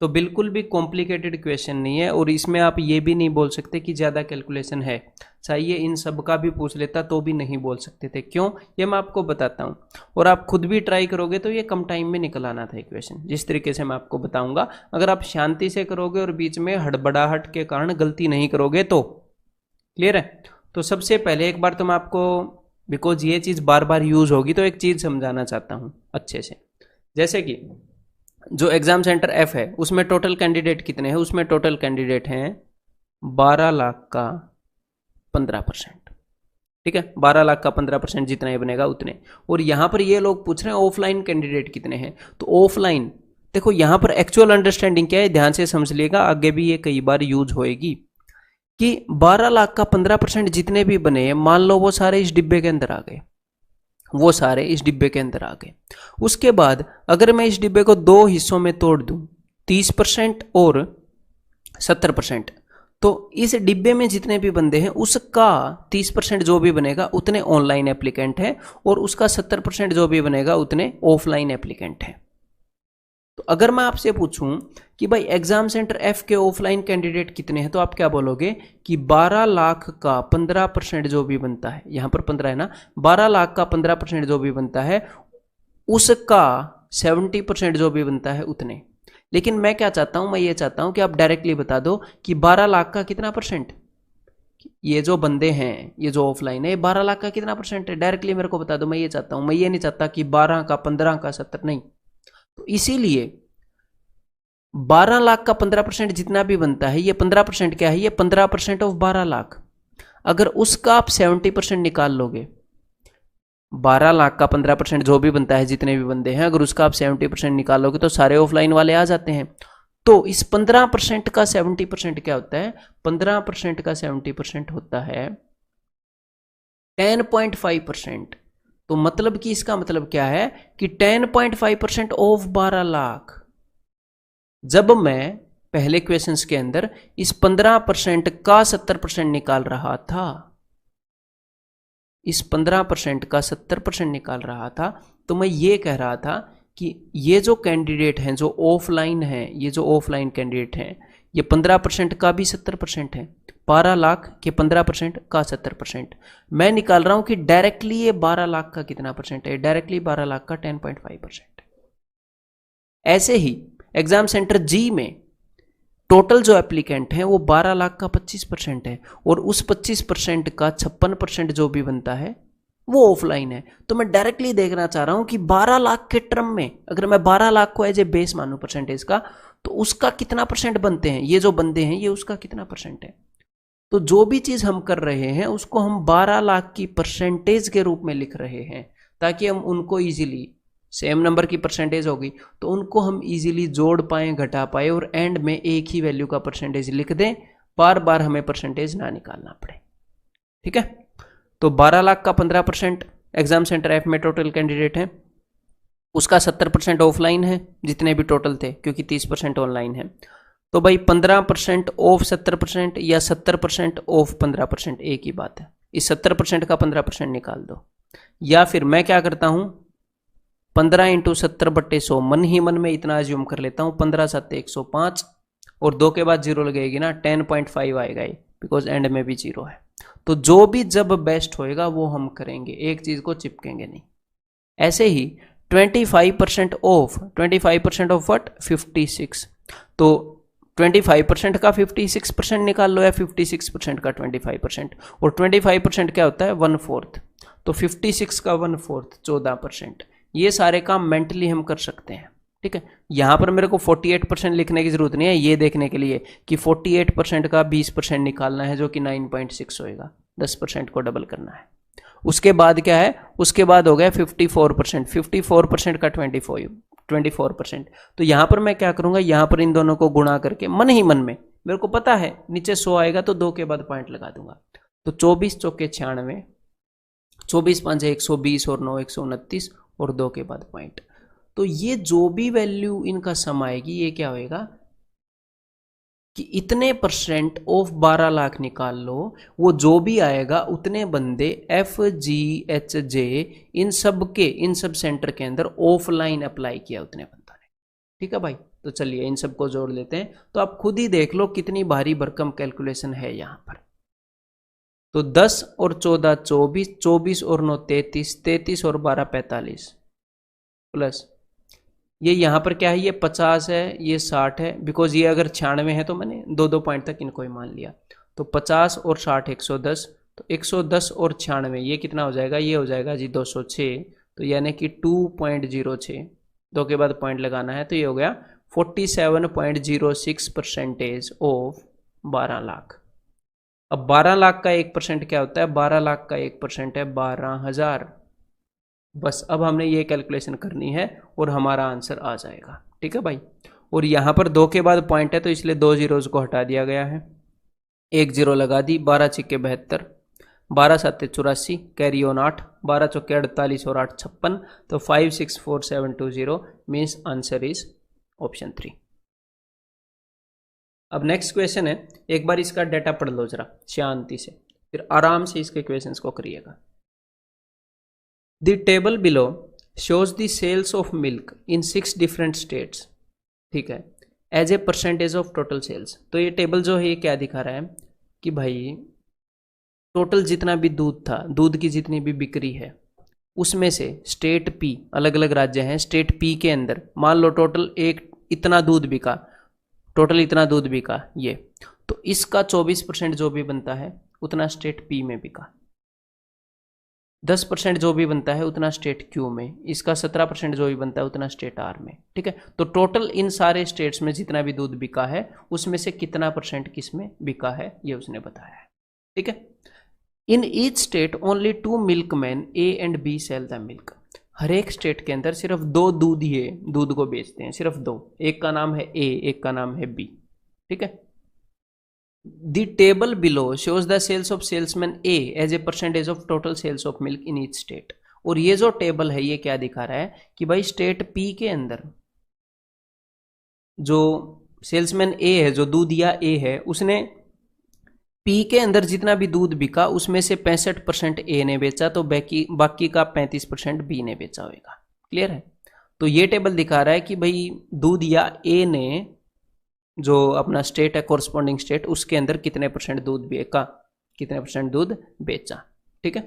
तो बिल्कुल भी कॉम्प्लिकेटेड क्वेश्चन नहीं है, और इसमें आप ये भी नहीं बोल सकते कि ज़्यादा कैलकुलेशन है, चाहिए इन सब का भी पूछ लेता तो भी नहीं बोल सकते थे। क्यों, ये मैं आपको बताता हूँ, और आप खुद भी ट्राई करोगे तो ये कम टाइम में निकल आना था क्वेश्चन, जिस तरीके से मैं आपको बताऊंगा। अगर आप शांति से करोगे और बीच में हड़बड़ाहट के कारण गलती नहीं करोगे तो क्लियर है। तो सबसे पहले एक बार तो मैं आपको, बिकॉज ये चीज़ बार बार यूज होगी, तो एक चीज़ समझाना चाहता हूँ अच्छे से। जैसे कि जो एग्जाम सेंटर एफ है उसमें टोटल कैंडिडेट कितने हैं, उसमें टोटल कैंडिडेट हैं 12 लाख का 15%, ठीक है, 12 लाख का 15% जितना ही बनेगा उतने। और यहाँ पर ये लोग पूछ रहे हैं ऑफलाइन कैंडिडेट कितने हैं, तो ऑफलाइन देखो यहाँ पर एक्चुअल अंडरस्टैंडिंग क्या है, ध्यान से समझ लिएगा, आगे भी ये कई बार यूज होएगी कि 12 लाख का 15% जितने भी बने, मान लो वो सारे इस डिब्बे के अंदर आ गए, वो सारे इस डिब्बे के अंदर आ गए। उसके बाद अगर मैं इस डिब्बे को दो हिस्सों में तोड़ दूं, 30% और 70%, तो इस डिब्बे में जितने भी बंदे हैं उसका 30% जो भी बनेगा उतने ऑनलाइन एप्लीकेंट हैं, और उसका 70% जो भी बनेगा उतने ऑफलाइन एप्लीकेंट हैं। तो अगर मैं आपसे पूछूं कि भाई एग्जाम सेंटर एफ के ऑफलाइन कैंडिडेट कितने हैं, तो आप क्या बोलोगे कि 12 लाख का 15% जो भी बनता है, यहां पर 15 है ना, 12 लाख का 15% जो भी बनता है उसका 70% जो भी बनता है उतने। लेकिन मैं क्या चाहता हूं, मैं ये चाहता हूं कि आप डायरेक्टली बता दो कि 12 लाख का कितना परसेंट, ये जो बंदे हैं, ये जो ऑफलाइन है, 12 लाख का कितना परसेंट है, डायरेक्टली मेरे को बता दो। मैं ये चाहता हूं, मैं ये नहीं चाहता कि 12 का 15 का 70, नहीं। तो इसीलिए 12 लाख का 15% जितना भी बनता है, ये 15% क्या है, ये 15% ऑफ 12 लाख। अगर उसका आप 70% निकाल लोगे, 12 लाख का 15% जो भी बनता है जितने भी बंदे हैं, अगर उसका आप 70% निकालोगे तो सारे ऑफलाइन वाले आ जाते हैं। तो इस 15% का 70% क्या होता है, 15% का 70% होता है 10.5%। तो मतलब कि इसका मतलब क्या है कि 10.5% ऑफ 12 लाख। जब मैं पहले क्वेश्चंस के अंदर इस 15% का 70% निकाल रहा था, इस 15% का 70% निकाल रहा था, तो मैं ये कह रहा था कि ये जो कैंडिडेट हैं जो ऑफलाइन हैं, ये जो ऑफलाइन कैंडिडेट हैं, ये 15% का भी 70% है, 12 लाख के 15% का 70%। मैं निकाल रहा हूं कि डायरेक्टली ये 12 लाख का कितना परसेंट है, डायरेक्टली 12 लाख का 10.5%। ऐसे ही एग्जाम सेंटर जी में टोटल जो एप्लीकेंट हैं वो 12 लाख का 25% है, और उस 25% का 56% जो भी बनता है वो ऑफलाइन है। तो मैं डायरेक्टली देखना चाह रहा हूं कि 12 लाख के टर्म में अगर मैं 12 लाख को एज ए बेस मानूं परसेंटेज का, तो उसका कितना परसेंट बनते हैं, ये जो बंदे हैं ये उसका कितना परसेंट है। तो जो भी चीज हम कर रहे हैं उसको हम 12 लाख की परसेंटेज के रूप में लिख रहे हैं, ताकि हम उनको इजीली, सेम नंबर की परसेंटेज होगी तो उनको हम इजीली जोड़ पाएं, घटा पाए, और एंड में एक ही वैल्यू का परसेंटेज लिख दें, बार बार हमें परसेंटेज ना निकालना पड़े। ठीक है, तो 12 लाख का 15% एग्जाम सेंटर एफ में टोटल कैंडिडेट है, उसका 70% ऑफलाइन है जितने भी टोटल थे, क्योंकि 30% ऑनलाइन है। तो भाई 15% ऑफ 70% या 70% ऑफ 15% एक ही बात है, इस 70% का 15% निकाल दो। या फिर मैं क्या करता हूं, 15 × 70/100 मन ही मन में इतना अज्यूम कर लेता हूं, 15 × 7 = 105, और 2 के बाद 0 लगेगी ना, 10.5 आएगा ये, बिकॉज एंड में भी 0 है। तो जो भी जब बेस्ट होएगा वो हम करेंगे, एक चीज को चिपकेंगे नहीं। ऐसे ही 25% ऑफ, 25% ऑफ व्हाट, 56। तो 25% का 56% निकाल लो, या 56% का 25%, और 25% क्या होता है, 1/4। तो 56 का 1/4 14%। ये सारे काम मेंटली हम कर सकते हैं। ठीक है, यहां पर मेरे को 48% लिखने की जरूरत नहीं है, ये देखने के लिए कि 48% का 20% निकालना है, जो कि 9.6 होएगा, 10% को डबल करना है। उसके बाद क्या है, उसके बाद हो गया 54%, 54% का 24%। तो यहां पर मैं क्या करूंगा, यहां पर इन दोनों को गुणा करके मन ही मन में, मेरे को पता है नीचे 100 आएगा तो 2 के बाद पॉइंट लगा दूंगा। तो 24 × 4 = 96, 24 × 5 = 120, और 9 = 129, और 2 के बाद पॉइंट। तो ये जो भी वैल्यू इनका सम आएगी ये क्या होएगा कि इतने परसेंट ऑफ 12 लाख निकाल लो, वो जो भी आएगा उतने बंदे FGHJ इन सब सेंटर के अंदर ऑफलाइन अप्लाई किया उतने बंदा ने। ठीक है भाई, तो चलिए इन सबको जोड़ लेते हैं। तो आप खुद ही देख लो कितनी भारी भरकम कैलकुलेशन है यहाँ पर। तो 10 और 14 24, 24 और 9 33, 33 और 12 45 प्लस ये यहाँ पर क्या है, ये 50 है, ये 60 है, बिकॉज ये अगर 96 है तो मैंने 2-2 पॉइंट तक इनको ही मान लिया। तो 50 और 60 110, तो 110 और 96 ये कितना हो जाएगा, ये हो जाएगा जी 206। तो यानी कि 2.06, 2 के बाद पॉइंट लगाना है, तो ये हो गया 47.06% ऑफ 12 लाख। अब 12 लाख का 1% क्या होता है, 12 लाख का 1% है 12,000। बस अब हमने ये कैलकुलेशन करनी है और हमारा आंसर आ जाएगा। ठीक है भाई, और यहाँ पर 2 के बाद पॉइंट है तो इसलिए 2 जीरोज को हटा दिया गया है, 1 जीरो लगा दी। 12 छिक्के 72, 12 7 84, कैरी ऑन 8, 12 चौके 48 और 8 56। तो 564720 मीन्स आंसर इज ऑप्शन 3। अब नेक्स्ट क्वेश्चन है, एक बार इसका डाटा पढ़ लो जरा शांति से, फिर आराम से इसके क्वेश्चंस को करिएगा। The table below shows the sales of milk in 6 different states, ठीक है, as a percentage of total sales. तो ये टेबल जो है ये क्या दिखा रहा है कि भाई टोटल जितना भी दूध था, दूध की जितनी भी बिक्री है, उसमें से स्टेट पी, अलग अलग राज्य हैं, स्टेट पी के अंदर मान लो टोटल इतना दूध बिका, टोटल इतना दूध बिका ये, तो इसका 24% जो भी बनता है उतना स्टेट पी में बिका, 10% जो भी बनता है उतना स्टेट क्यू में, इसका 17% जो भी बनता है उतना स्टेट आर में। ठीक है, तो टोटल इन सारे स्टेट्स में जितना भी दूध बिका है उसमें से कितना % किस में बिका है ये उसने बताया है। ठीक है, in each state only 2 milkman A and B sell the milk. हर एक स्टेट के अंदर सिर्फ 2 दूधिए दूध को बेचते हैं, सिर्फ 2, एक का नाम है ए, एक का नाम है बी। ठीक है, The table below shows the sales of salesman A as a percentage of total sales of milk in each state। और ये जो टेबल है ये क्या दिखा रहा है कि भाई स्टेट पी के अंदर जो सेल्समैन ए है, जो दूधिया ए है, उसने पी के अंदर जितना भी दूध बिका उसमें से 65% ए ने बेचा, तो बाकी का 35% बी ने बेचा होगा। क्लियर है, तो ये टेबल दिखा रहा है कि भाई दूधिया ए ने जो अपना स्टेट है कोरस्पॉन्डिंग स्टेट, उसके अंदर कितने % दूध बिका, कितने % दूध बेचा। ठीक है,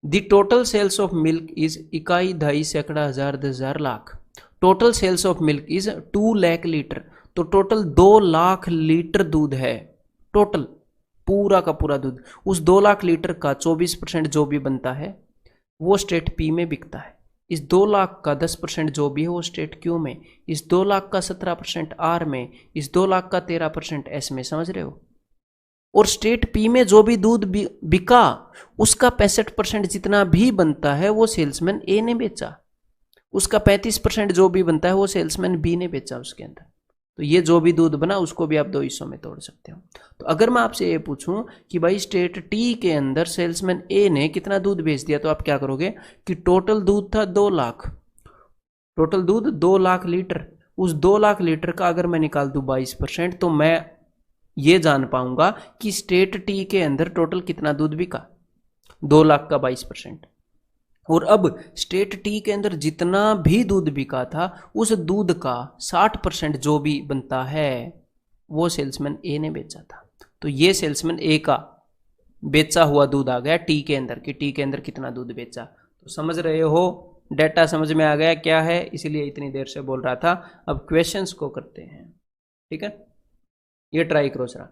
the total sales of milk is इकाई, दहाई, सैकड़ा, हजार, 10,000, lakh. Total sales of milk is 2 lakh litre, तो टोटल 2 लाख लीटर दूध है, टोटल पूरा का पूरा दूध। उस 2 लाख लीटर का 24% जो भी बनता है वो स्टेट पी में बिकता है, इस 2 लाख का 10% जो भी है वो स्टेट क्यू में, इस 2 लाख का 17% आर में, इस 2 लाख का 13% एस में। समझ रहे हो, और स्टेट पी में जो भी दूध बिका उसका 65% जितना भी बनता है वो सेल्समैन ए ने बेचा, उसका 35% जो भी बनता है वो सेल्समैन बी ने बेचा उसके अंदर। तो ये जो भी दूध बना उसको भी आप 2 हिस्सों में तोड़ सकते हो। तो अगर मैं आपसे ये पूछूं कि भाई स्टेट टी के अंदर सेल्समैन ए ने कितना दूध बेच दिया, तो आप क्या करोगे कि टोटल दूध था 2 लाख, टोटल दूध 2 लाख लीटर, उस 2 लाख लीटर का अगर मैं निकाल दूं 22%, तो मैं ये जान पाऊंगा कि स्टेट टी के अंदर टोटल कितना दूध बिका, 2 लाख का 22%। और अब स्टेट टी के अंदर जितना भी दूध बिका था उस दूध का 60% जो भी बनता है वो सेल्समैन ए ने बेचा था। तो ये सेल्समैन ए का बेचा हुआ दूध आ गया टी के अंदर, कि टी के अंदर कितना दूध बेचा। तो समझ रहे हो, डेटा समझ में आ गया क्या है, इसलिए इतनी देर से बोल रहा था। अब क्वेश्चंस को करते हैं। ठीक है, ये ट्राई करो जरा।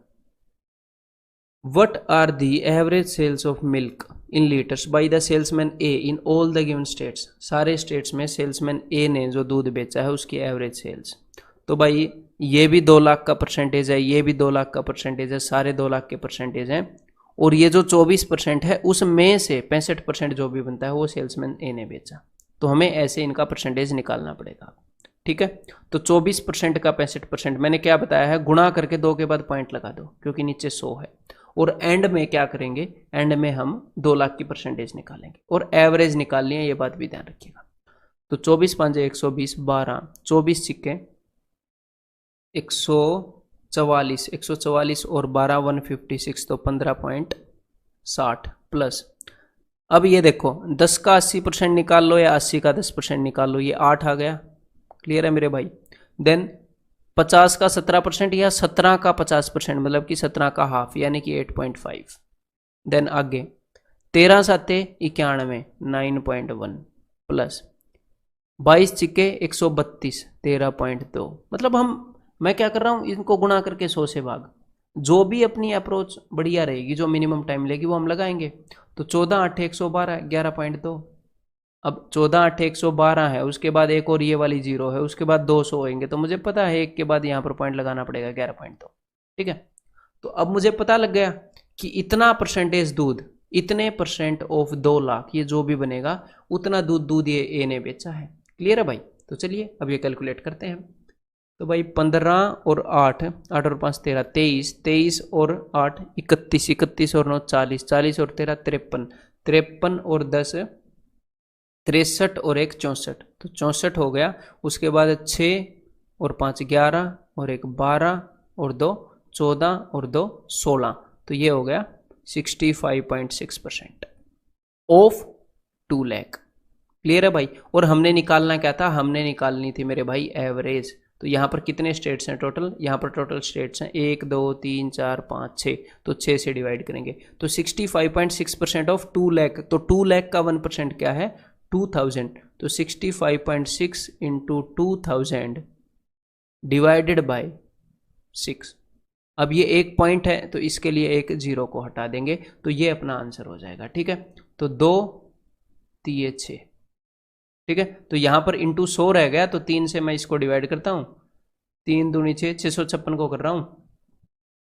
What are the average sales of milk in liters by the salesman A in all the given states? सारे स्टेट्स में सेल्समैन ए ने जो दूध बेचा है उसकी एवरेज सेल्स। तो भाई ये भी 2 लाख का परसेंटेज है, ये भी 2 लाख का परसेंटेज है, सारे 2 लाख के परसेंटेज हैं। और ये जो 24% है उसमें से 65% जो भी बनता है वो सेल्समैन ए ने बेचा। तो हमें ऐसे इनका परसेंटेज निकालना पड़ेगा। ठीक है, तो 24% का 65% मैंने क्या बताया है, गुणा करके 2 के बाद पॉइंट लगा दो क्योंकि नीचे 100 है। और एंड में क्या करेंगे, एंड में हम 2 लाख की परसेंटेज निकालेंगे और एवरेज निकालनी है, ये बात भी ध्यान रखिएगा। तो 24 पांजे 120, 12, 24 सिक्के 144, 144 और 12 156, तो 15.60 प्लस। अब ये देखो 10 का 80% निकाल लो या 80 का 10% निकाल लो, ये 8 आ गया। क्लियर है मेरे भाई। देन 50 का 17% या 17 का 50%, मतलब कि 17 का हाफ, यानी कि 8.5। देन आगे 13 साते 91, 9.1 प्लस 22 चिक्के 132, 13.2। मतलब मैं क्या कर रहा हूं, इनको गुणा करके 100 से भाग, जो भी अपनी अप्रोच बढ़िया रहेगी, जो मिनिमम टाइम लेगी वो हम लगाएंगे। तो 14 8 112, 11.2। अब 14 8 112 है, उसके बाद एक और ये वाली 0 है, उसके बाद 200 होंगे, तो मुझे पता है एक के बाद यहाँ पर पॉइंट लगाना पड़ेगा 11.2। ठीक है, तो अब मुझे पता लग गया कि इतना परसेंटेज दूध, इतने परसेंट ऑफ 2 लाख, ये जो भी बनेगा उतना दूध ये ए ने बेचा है। क्लियर है भाई। तो चलिए अब ये कैलकुलेट करते हैं। तो भाई 15 और 8, 8 और 5 13, 23, 23 और 8 31, 31 और 9 40, 40 और 13 53, 53 और 10 63 और 1 64, तो 64 हो गया। उसके बाद 6 और 5 11 और 1 12 और 2 14 और 2 16, तो ये हो गया 65.6% ऑफ 2 लाख। क्लियर है भाई। और हमने निकालना क्या था, हमने निकालनी थी मेरे भाई एवरेज। तो यहाँ पर कितने स्टेट्स हैं टोटल, यहाँ पर टोटल स्टेट्स हैं 1 2 3 4 5 6, तो 6 से डिवाइड करेंगे तो 65.6% ऑफ 2 लाख। तो 2 लाख का 1% क्या है, 2000, तो 65.6 इंटू 2000 डिवाइडेड बाय 6। अब ये एक पॉइंट है तो इसके लिए एक 0 को हटा देंगे, तो ये अपना आंसर हो जाएगा। ठीक है, तो 2 3 6। ठीक है, तो यहां पर इंटू 100 रह गया, तो 3 से मैं इसको डिवाइड करता हूं, 3 दूनी 6, 656 को कर रहा हूं,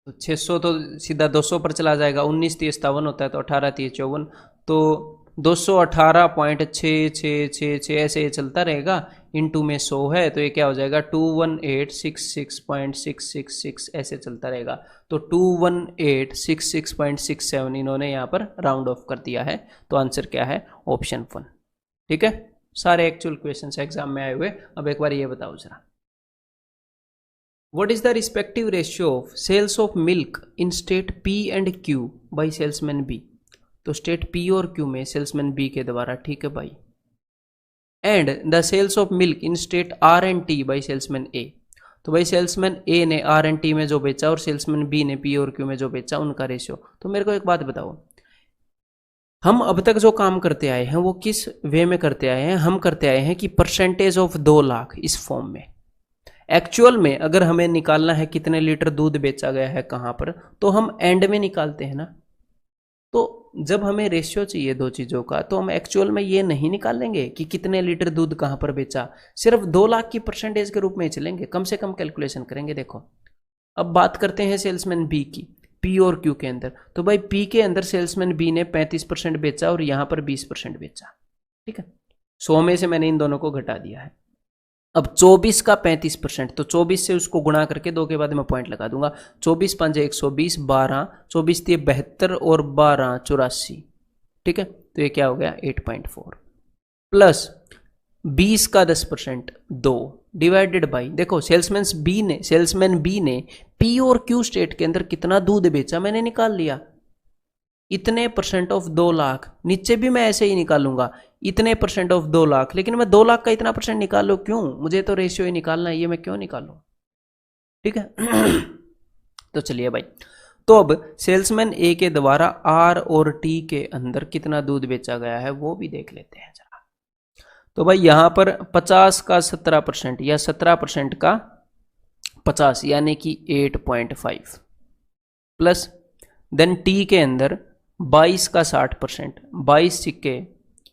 तो 600 तो सीधा 200 पर चला जाएगा, 19 30 57 होता है, तो 18 30 54, तो 218.6666 ऐसे ये चलता रहेगा। इंटू में 100 है तो ये क्या हो जाएगा 21866.666 ऐसे चलता रहेगा। तो 21866.67 इन्होंने यहाँ पर राउंड ऑफ कर दिया है, तो आंसर क्या है, ऑप्शन 1। ठीक है, सारे एक्चुअल क्वेश्चंस एग्जाम में आए हुए। अब एक बार ये बताओ जरा, what is the respective ratio of sales of milk in state P and Q by salesman B. तो स्टेट पी और क्यू में सेल्समैन बी के द्वारा, ठीक है भाई, and the sales of milk in state R and T by salesman A. तो भाई सेल्समैन ए ने आर एंड टी में जो बेचा और सेल्समैन बी ने पी और क्यू में जो बेचा, उनका रेशियो। तो मेरे को एक बात बताओ, हम अब तक जो काम करते आए हैं वो किस वे में करते आए हैं, हम करते आए हैं कि परसेंटेज ऑफ 2 लाख इस फॉर्म में। एक्चुअल में अगर हमें निकालना है कितने लीटर दूध बेचा गया है कहां पर, तो हम एंड में निकालते हैं ना। तो जब हमें रेशियो चाहिए दो चीजों का, तो हम एक्चुअल में ये नहीं निकालेंगे कि कितने लीटर दूध कहां पर बेचा, सिर्फ 2 लाख की परसेंटेज के रूप में ही चलेंगे, कम से कम कैलकुलेशन करेंगे। देखो अब बात करते हैं सेल्समैन बी की, पी और क्यू के अंदर। तो भाई पी के अंदर सेल्समैन बी ने 35% बेचा और यहां पर 20% बेचा। ठीक है, 100 में से मैंने इन दोनों को घटा दिया है। अब 24 का 35%, तो 24 से उसको गुणा करके 2 के बाद मैं पॉइंट लगा दूंगा। 24 5 120, 12 24 थी 72 और 12 84। ठीक है, तो ये क्या हो गया 8.4 प्लस 20 का 10% 2 डिवाइडेड बाई, देखो सेल्समैन बी ने पी और क्यू स्टेट के अंदर कितना दूध बेचा मैंने निकाल लिया, इतने परसेंट ऑफ 2 लाख। नीचे भी मैं ऐसे ही निकालूंगा, इतने परसेंट ऑफ 2 लाख, लेकिन मैं 2 लाख का इतना परसेंट निकाल लो क्यों, मुझे तो रेशियो ही निकालना है, ये मैं क्यों निकालूं। ठीक है तो चलिए भाई, तो अब सेल्समैन ए के द्वारा आर और टी के अंदर कितना दूध बेचा गया है वो भी देख लेते हैं जरा। तो भाई यहां पर 50 का 17% या 17% का 50 यानी कि 8.5 प्लस देन टी के अंदर 22 का 60%, 22 सिक्के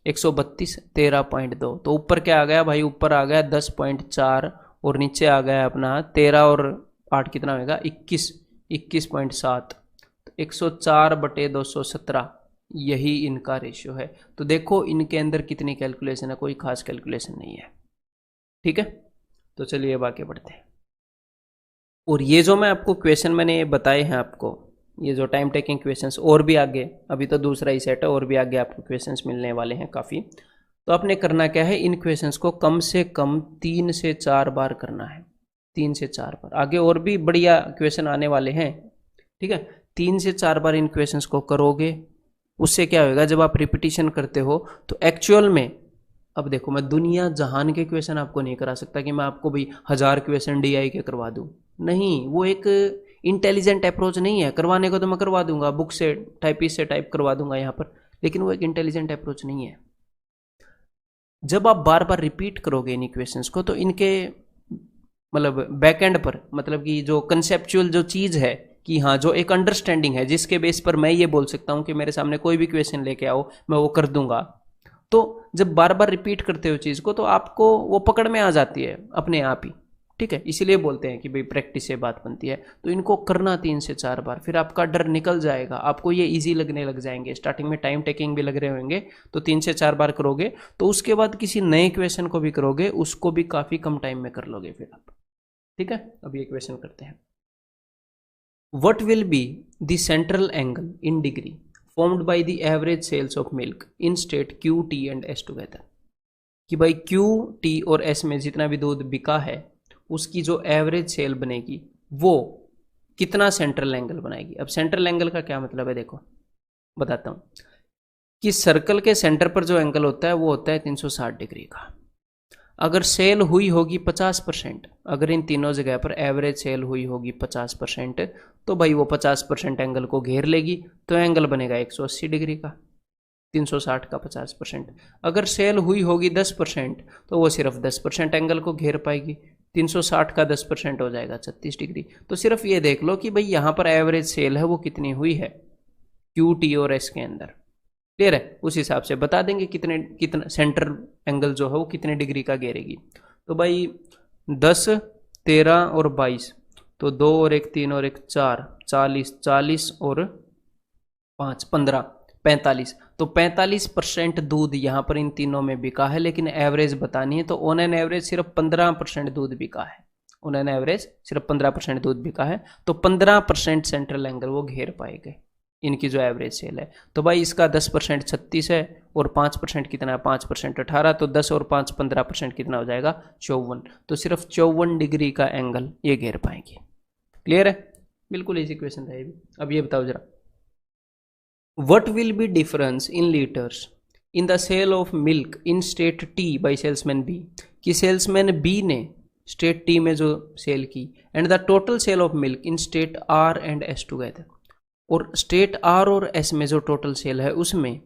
132, 13.2। तो ऊपर क्या आ गया भाई, ऊपर आ गया 10.4 और नीचे आ गया अपना 13 और 8 कितना होगा 21, 21.7। तो 104/217 यही इनका रेशियो है। तो देखो इनके अंदर कितनी कैलकुलेशन है, कोई खास कैलकुलेशन नहीं है। ठीक है, तो चलिए अब आगे बढ़ते हैं। और ये जो मैं आपको क्वेश्चन मैंने बताए हैं आपको, ये जो टाइम टेकिंग क्वेश्चंस, और भी आगे, अभी तो दूसरा ही सेट है, और भी आगे आपको क्वेश्चंस मिलने वाले हैं काफ़ी। तो आपने करना क्या है, इन क्वेश्चंस को कम से कम 3 से 4 बार करना है, 3 से 4 बार। आगे और भी बढ़िया क्वेश्चन आने वाले हैं, ठीक है। 3 से 4 बार इन क्वेश्चंस को करोगे, उससे क्या होगा, जब आप रिपीटिशन करते हो तो एक्चुअल में, अब देखो मैं दुनिया जहान के क्वेश्चन आपको नहीं करा सकता कि मैं आपको भाई 1000 क्वेश्चन डीआई के करवा दूं, नहीं, वो एक इंटेलिजेंट अप्रोच नहीं है। करवाने को तो मैं करवा दूंगा, बुक से टाइपिस्ट से टाइप करवा दूंगा यहाँ पर, लेकिन वो एक इंटेलिजेंट अप्रोच नहीं है। जब आप बार बार रिपीट करोगे इन इक्वेशंस को, तो इनके मतलब बैकएंड पर, मतलब कि जो कंसेप्चुअल जो चीज़ है, कि हाँ जो एक अंडरस्टैंडिंग है जिसके बेस पर मैं ये बोल सकता हूँ कि मेरे सामने कोई भी क्वेश्चन लेके आओ मैं वो कर दूंगा, तो जब बार बार रिपीट करते हो चीज़ को तो आपको वो पकड़ में आ जाती है अपने आप ही, ठीक है। इसीलिए बोलते हैं कि भाई प्रैक्टिस से बात बनती है। तो इनको करना 3 से 4 बार, फिर आपका डर निकल जाएगा, आपको ये इजी लगने लग जाएंगे। स्टार्टिंग में टाइम टेकिंग भी लग रहे होंगे, तो 3 से 4 बार करोगे तो उसके बाद किसी नए क्वेश्चन को भी करोगे, उसको भी काफ़ी कम टाइम में कर लोगे फिर आप, ठीक है। अब ये क्वेश्चन करते हैं। What will be the central angle in degree formed by the average sales of milk in state Q, T and S together? कि भाई Q, T और S में जितना भी दूध बिका है उसकी जो एवरेज सेल बनेगी वो कितना सेंट्रल एंगल बनाएगी। अब सेंट्रल एंगल का क्या मतलब है, देखो बताता हूँ कि सर्कल के सेंटर पर जो एंगल होता है वो होता है 360 डिग्री का। अगर सेल हुई होगी 50%, अगर इन तीनों जगह पर एवरेज सेल हुई होगी 50%, तो भाई वो 50% एंगल को घेर लेगी, तो एंगल बनेगा 180 डिग्री का, 360 का 50%। अगर सेल हुई होगी 10%, तो वो सिर्फ 10% एंगल को घेर पाएगी, 360 का 10% हो जाएगा 36 डिग्री। तो सिर्फ ये देख लो कि भाई यहाँ पर एवरेज सेल है वो कितनी हुई है क्यू, टी और एस के अंदर, क्लियर है। उस हिसाब से बता देंगे कितना सेंटर एंगल जो है वो कितने डिग्री का घेरेगी। तो भाई 10, 13 और 22, तो 2 और 1 3 और 1 4, 40, 40 और 5 15, 45। तो 45% दूध यहाँ पर इन तीनों में बिका है, लेकिन एवरेज बतानी है तो ऑन एन एवरेज सिर्फ 15% दूध बिका है, ऑन एन एवरेज सिर्फ 15% दूध बिका है, तो 15% सेंट्रल एंगल वो घेर पाएंगे इनकी जो एवरेज सेल है। तो भाई इसका 10% 36 है और 5% कितना है, 5% 18, तो 10 और 5 15% कितना हो जाएगा 54। तो सिर्फ 54 डिग्री का एंगल ये घेर पाएंगे, क्लियर है। बिल्कुल इजी क्वेश्चन था ये भी। अब ये बताओ जरा, what will be difference in litres in the sale of milk in state T by salesman B, कि सेल्समैन बी ने स्टेट टी में जो सेल की, and the total sale of milk in state R and S together, और state R और S में जो total sale है उसमें,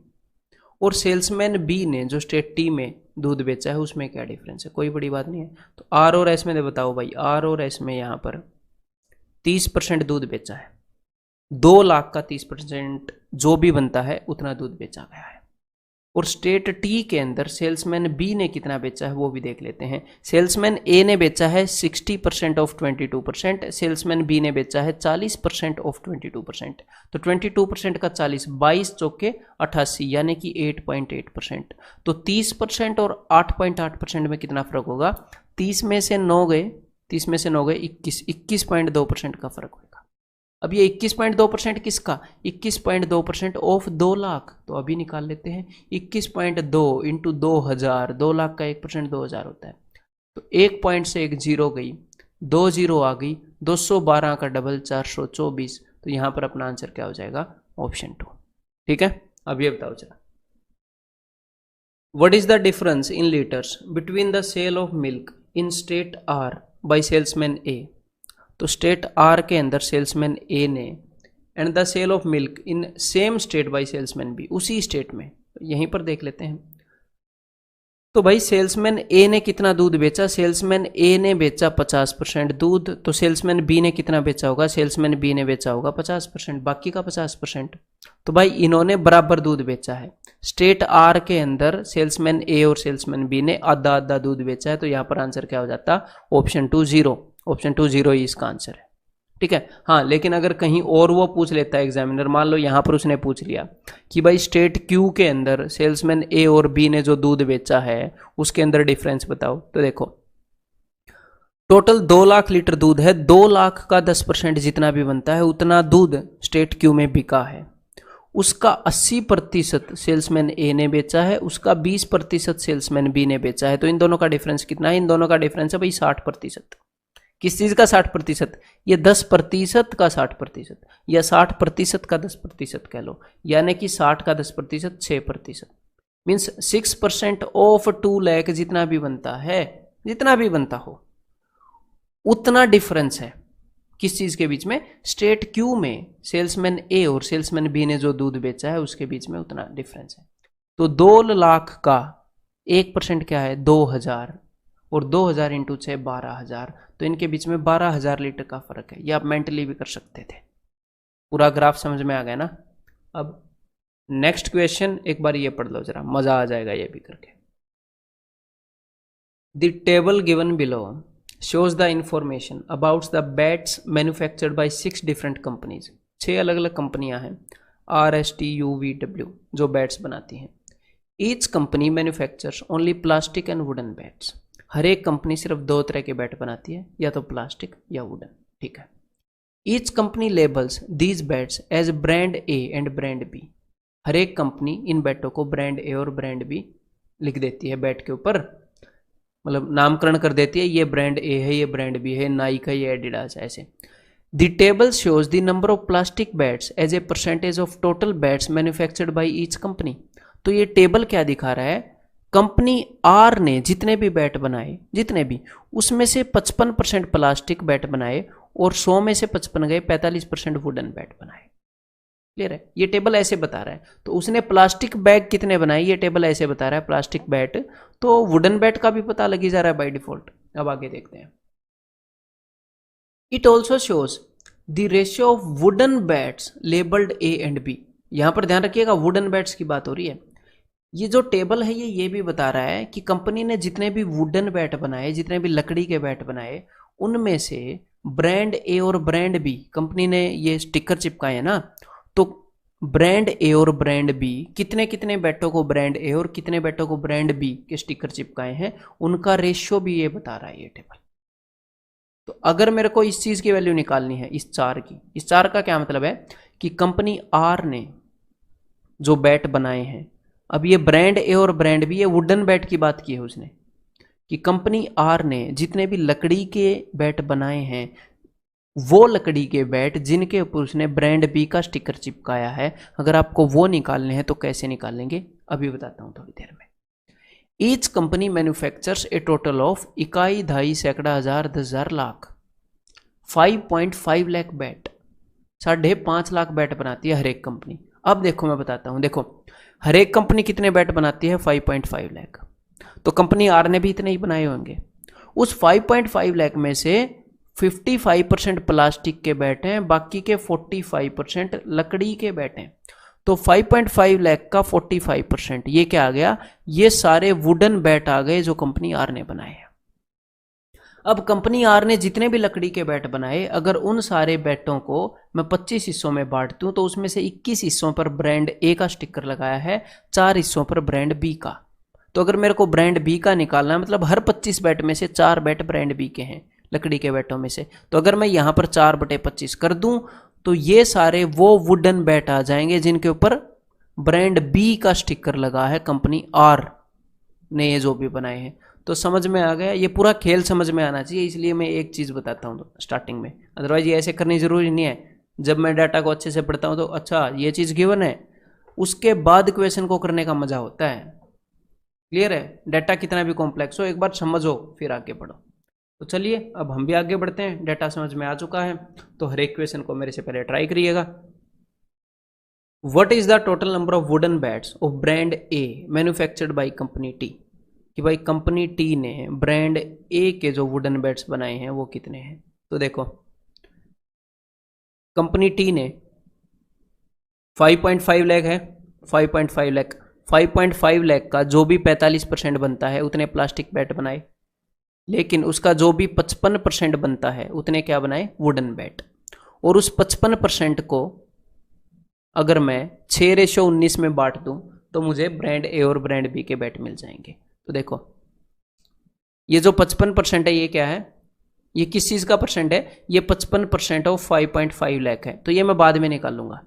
और सेल्समैन बी ने जो स्टेट टी में दूध बेचा है उसमें क्या डिफरेंस है। कोई बड़ी बात नहीं है। तो आर और एस में बताओ भाई, आर और एस में यहाँ पर 30% दूध बेचा है, 2 लाख का 30% जो भी बनता है उतना दूध बेचा गया है। और स्टेट टी के अंदर सेल्समैन बी ने कितना बेचा है वो भी देख लेते हैं। सेल्समैन ए ने बेचा है 60% ऑफ 22%, सेल्समैन बी ने बेचा है 40% ऑफ 22%। तो 22% का 40, 22 चौके 88, यानी कि 8.8%। तो 30% और 8.8% में कितना फर्क होगा, 30 में से 9 गए 21, 21.2% का फर्क होगा। अब ये 21.2% किसका, 21.2% ऑफ 2 लाख, तो अभी निकाल लेते हैं। 21.2 इंटू 2000, 2 लाख का 1% 2000 होता है। तो 1 पॉइंट से एक जीरो गई, 2 जीरो आ गई, 212 का डबल 424। तो यहाँ पर अपना आंसर क्या हो जाएगा, ऑप्शन 2, ठीक है। अब ये बताओ जरा, what is the difference in litres between the sale of milk in state R by salesman A, तो स्टेट आर के अंदर सेल्समैन ए ने, and the sale of milk in same state by salesman B, उसी state में, यहीं पर देख लेते हैं। तो भाई सेल्समैन ए ने कितना दूध बेचा, सेल्समैन ए ने बेचा 50% दूध, तो सेल्समैन बी ने कितना बेचा होगा, सेल्समैन बी ने बेचा होगा 50%, बाकी का 50%। तो भाई इन्होंने बराबर दूध बेचा है। स्टेट आर के अंदर सेल्समैन ए और सेल्समैन बी ने आधा आधा दूध बेचा है, तो यहाँ पर आंसर क्या हो जाता, ऑप्शन 2 0, ऑप्शन 2 0 ही इसका आंसर है, ठीक है। हाँ, लेकिन अगर कहीं और वो पूछ लेता है एग्जामिनर, मान लो यहाँ पर उसने पूछ लिया कि भाई स्टेट क्यू के अंदर सेल्समैन ए और बी ने जो दूध बेचा है उसके अंदर डिफरेंस बताओ, तो देखो टोटल 2 लाख लीटर दूध है, 2 लाख का 10% जितना भी बनता है उतना दूध स्टेट क्यू में बिका है, उसका 80% सेल्समैन ए ने बेचा है, उसका 20% सेल्समैन बी ने बेचा है। तो इन दोनों का डिफरेंस कितना है? इन दोनों का डिफरेंस है भाई 60%। किस चीज का 60%? ये 10% का 60%, या 60% का 10% कह लो, यानी कि 60 का 10% 6%, मीन्स 6% ऑफ 2 लाख जितना भी बनता है, जितना भी बनता हो, उतना डिफरेंस है किस चीज के बीच में? स्टेट क्यू में सेल्समैन ए और सेल्समैन बी ने जो दूध बेचा है उसके बीच में उतना डिफरेंस है। तो 2 लाख का 1% क्या है? 2000, और 2000 इंटू 6 12,000, तो इनके बीच में 12,000 लीटर का फर्क है। ये आप मेंटली भी कर सकते थे। पूरा ग्राफ समझ में आ गया ना? अब नेक्स्ट क्वेश्चन एक बार ये पढ़ लो जरा, मजा आ जाएगा ये भी करके। The table given below shows the information about the bats manufactured by 6 different companies। 6 अलग अलग कंपनियां हैं, RSTUVW, जो बैट्स बनाती हैं। Each company manufactures only plastic and wooden bats। हर एक कंपनी सिर्फ 2 तरह के बैट बनाती है, या तो प्लास्टिक या वुडन, ठीक है। Each company labels these bats as brand A and brand B। हर एक कंपनी इन बैटों को ब्रांड ए और ब्रांड बी लिख देती है बैट के ऊपर, मतलब नामकरण कर देती है, ये ब्रांड ए है, ये ब्रांड बी है, नाइक है, ये एडिडास है, ऐसे। The table shows the number of plastic bats as a percentage of total bats manufactured by each company. तो ये टेबल क्या दिखा रहा है? कंपनी आर ने जितने भी बैट बनाए, जितने भी, उसमें से 55% प्लास्टिक बैट बनाए और 100 में से 55 गए, 45% वुडन बैट बनाए। क्लियर है? ये टेबल ऐसे बता रहा है। तो उसने प्लास्टिक बैग कितने बनाए, ये टेबल ऐसे बता रहा है, प्लास्टिक बैट। तो वुडन बैट का भी पता लगी जा रहा है बाय डिफॉल्ट। अब आगे देखते हैं। It also shows the ratio of wooden bats labelled A and B. यहां पर ध्यान रखिएगा, वुडन बैट्स की बात हो रही है। ये जो टेबल है ये भी बता रहा है कि कंपनी ने जितने भी वुडन बैट बनाए, जितने भी लकड़ी के बैट बनाए, उनमें से ब्रांड ए और ब्रांड बी, कंपनी ने ये स्टिकर चिपकाए हैं ना, तो ब्रांड ए और ब्रांड बी कितने कितने बैटों को ब्रांड ए और कितने बैटों को ब्रांड बी के स्टिकर चिपकाए हैं, उनका रेशियो भी ये बता रहा है ये टेबल। तो अगर मेरे को इस चीज की वैल्यू निकालनी है, इस 4 की, इस 4 का क्या मतलब है कि कंपनी आर ने जो बैट बनाए हैं, अब ये ब्रांड ए और ब्रांड बी, ये वुडन बैट की बात की है उसने, कि कंपनी आर ने जितने भी लकड़ी के बैट बनाए हैं, वो लकड़ी के बैट जिनके ऊपर उसने ब्रांड बी का स्टिकर चिपकाया है, अगर आपको वो निकालने हैं तो कैसे निकालेंगे अभी बताता हूं थोड़ी देर में। Each company manufactures a total of इकाई, ढाई, सैकड़ा, हजार, 10,000, लाख, 5.5 लाख बैट, 5.5 लाख बैट बनाती है हर एक कंपनी। अब देखो मैं बताता हूं, देखो हर एक कंपनी कितने बैट बनाती है? 5.5 लाख। तो कंपनी आर ने भी इतने ही बनाए होंगे। उस 5.5 लाख में से 55% प्लास्टिक के बैट हैं, बाकी के 45% लकड़ी के बैट हैं। तो 5.5 लाख का 45% ये क्या आ गया? ये सारे वुडन बैट आ गए जो कंपनी आर ने बनाए हैं। अब कंपनी आर ने जितने भी लकड़ी के बैट बनाए, अगर उन सारे बैटों को मैं 25 हिस्सों में बांट दूं, तो उसमें से 21 हिस्सों पर ब्रांड ए का स्टिकर लगाया है, 4 हिस्सों पर ब्रांड बी का। तो अगर मेरे को ब्रांड बी का निकालना है, मतलब हर 25 बैट में से 4 बैट ब्रांड बी के हैं लकड़ी के बैटों में से, तो अगर मैं यहां पर 4/25 कर दूं, तो ये सारे वो वुडन बैट आ जाएंगे जिनके ऊपर ब्रांड बी का स्टिकर लगा है, कंपनी आर ने ये जो भी बनाए हैं। तो समझ में आ गया? ये पूरा खेल समझ में आना चाहिए, इसलिए मैं एक चीज बताता हूँ स्टार्टिंग में, अदरवाइज ये ऐसे करनी जरूरी नहीं है। जब मैं डाटा को अच्छे से पढ़ता हूँ तो अच्छा ये चीज गिवन है, उसके बाद क्वेश्चन को करने का मजा होता है। क्लियर है? डाटा कितना भी कॉम्प्लेक्स हो, एक बार समझो फिर आगे बढ़ो। तो चलिए अब हम भी आगे बढ़ते हैं। डाटा समझ में आ चुका है, तो हर एक क्वेश्चन को मेरे से पहले ट्राई करिएगा। What is the total number of wooden bats of brand A manufactured by company T? कि भाई कंपनी टी ने ब्रांड ए के जो वुडन बैट्स बनाए हैं वो कितने हैं? तो देखो कंपनी टी ने 5.5 लाख है, 5.5 लाख, 5.5 लाख का जो भी 45% बनता है उतने प्लास्टिक बैट बनाए, लेकिन उसका जो भी 55% बनता है उतने क्या बनाए? Wooden bat. और उस 55% को अगर मैं 6:19 में बांट दूं तो मुझे ब्रांड ए और ब्रांड बी के बैट मिल जाएंगे। तो देखो ये जो 55% है ये क्या है? ये किस चीज का परसेंट है? ये 55% ऑफ 5.5 लाख है, तो ये मैं बाद में निकाल लूंगा।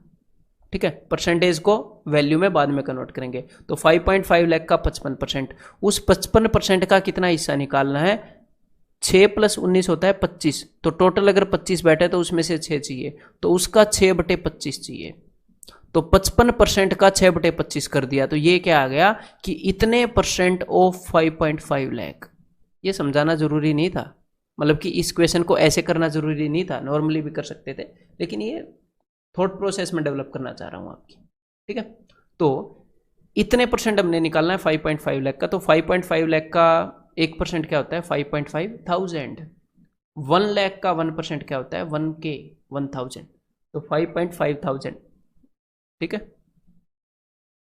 ठीक है, परसेंटेज को वैल्यू में बाद में कन्वर्ट करेंगे। तो 5.5 लाख का 55%, उस 55% का कितना हिस्सा निकालना है, 6 + 19 होता है 25, तो टोटल अगर 25 बैठे तो उसमें से 6 चाहिए, तो उसका 6/25 चाहिए। तो 55% का 6/25 कर दिया, तो ये क्या आ गया कि इतने % ऑफ 5.5 लाख। ये समझाना जरूरी नहीं था, मतलब कि इस क्वेश्चन को ऐसे करना जरूरी नहीं था, नॉर्मली भी कर सकते थे, लेकिन ये थॉट प्रोसेस में डेवलप करना चाह रहा हूं आपकी, ठीक है। तो इतने % हमने निकालना है 5.5 लाख का, तो 5.5 लाख का 1% क्या होता है 5.5 थाउजेंड, 1 लाख का 1% क्या होता है 1K 1000, तो 5.5 थाउजेंड, ठीक है।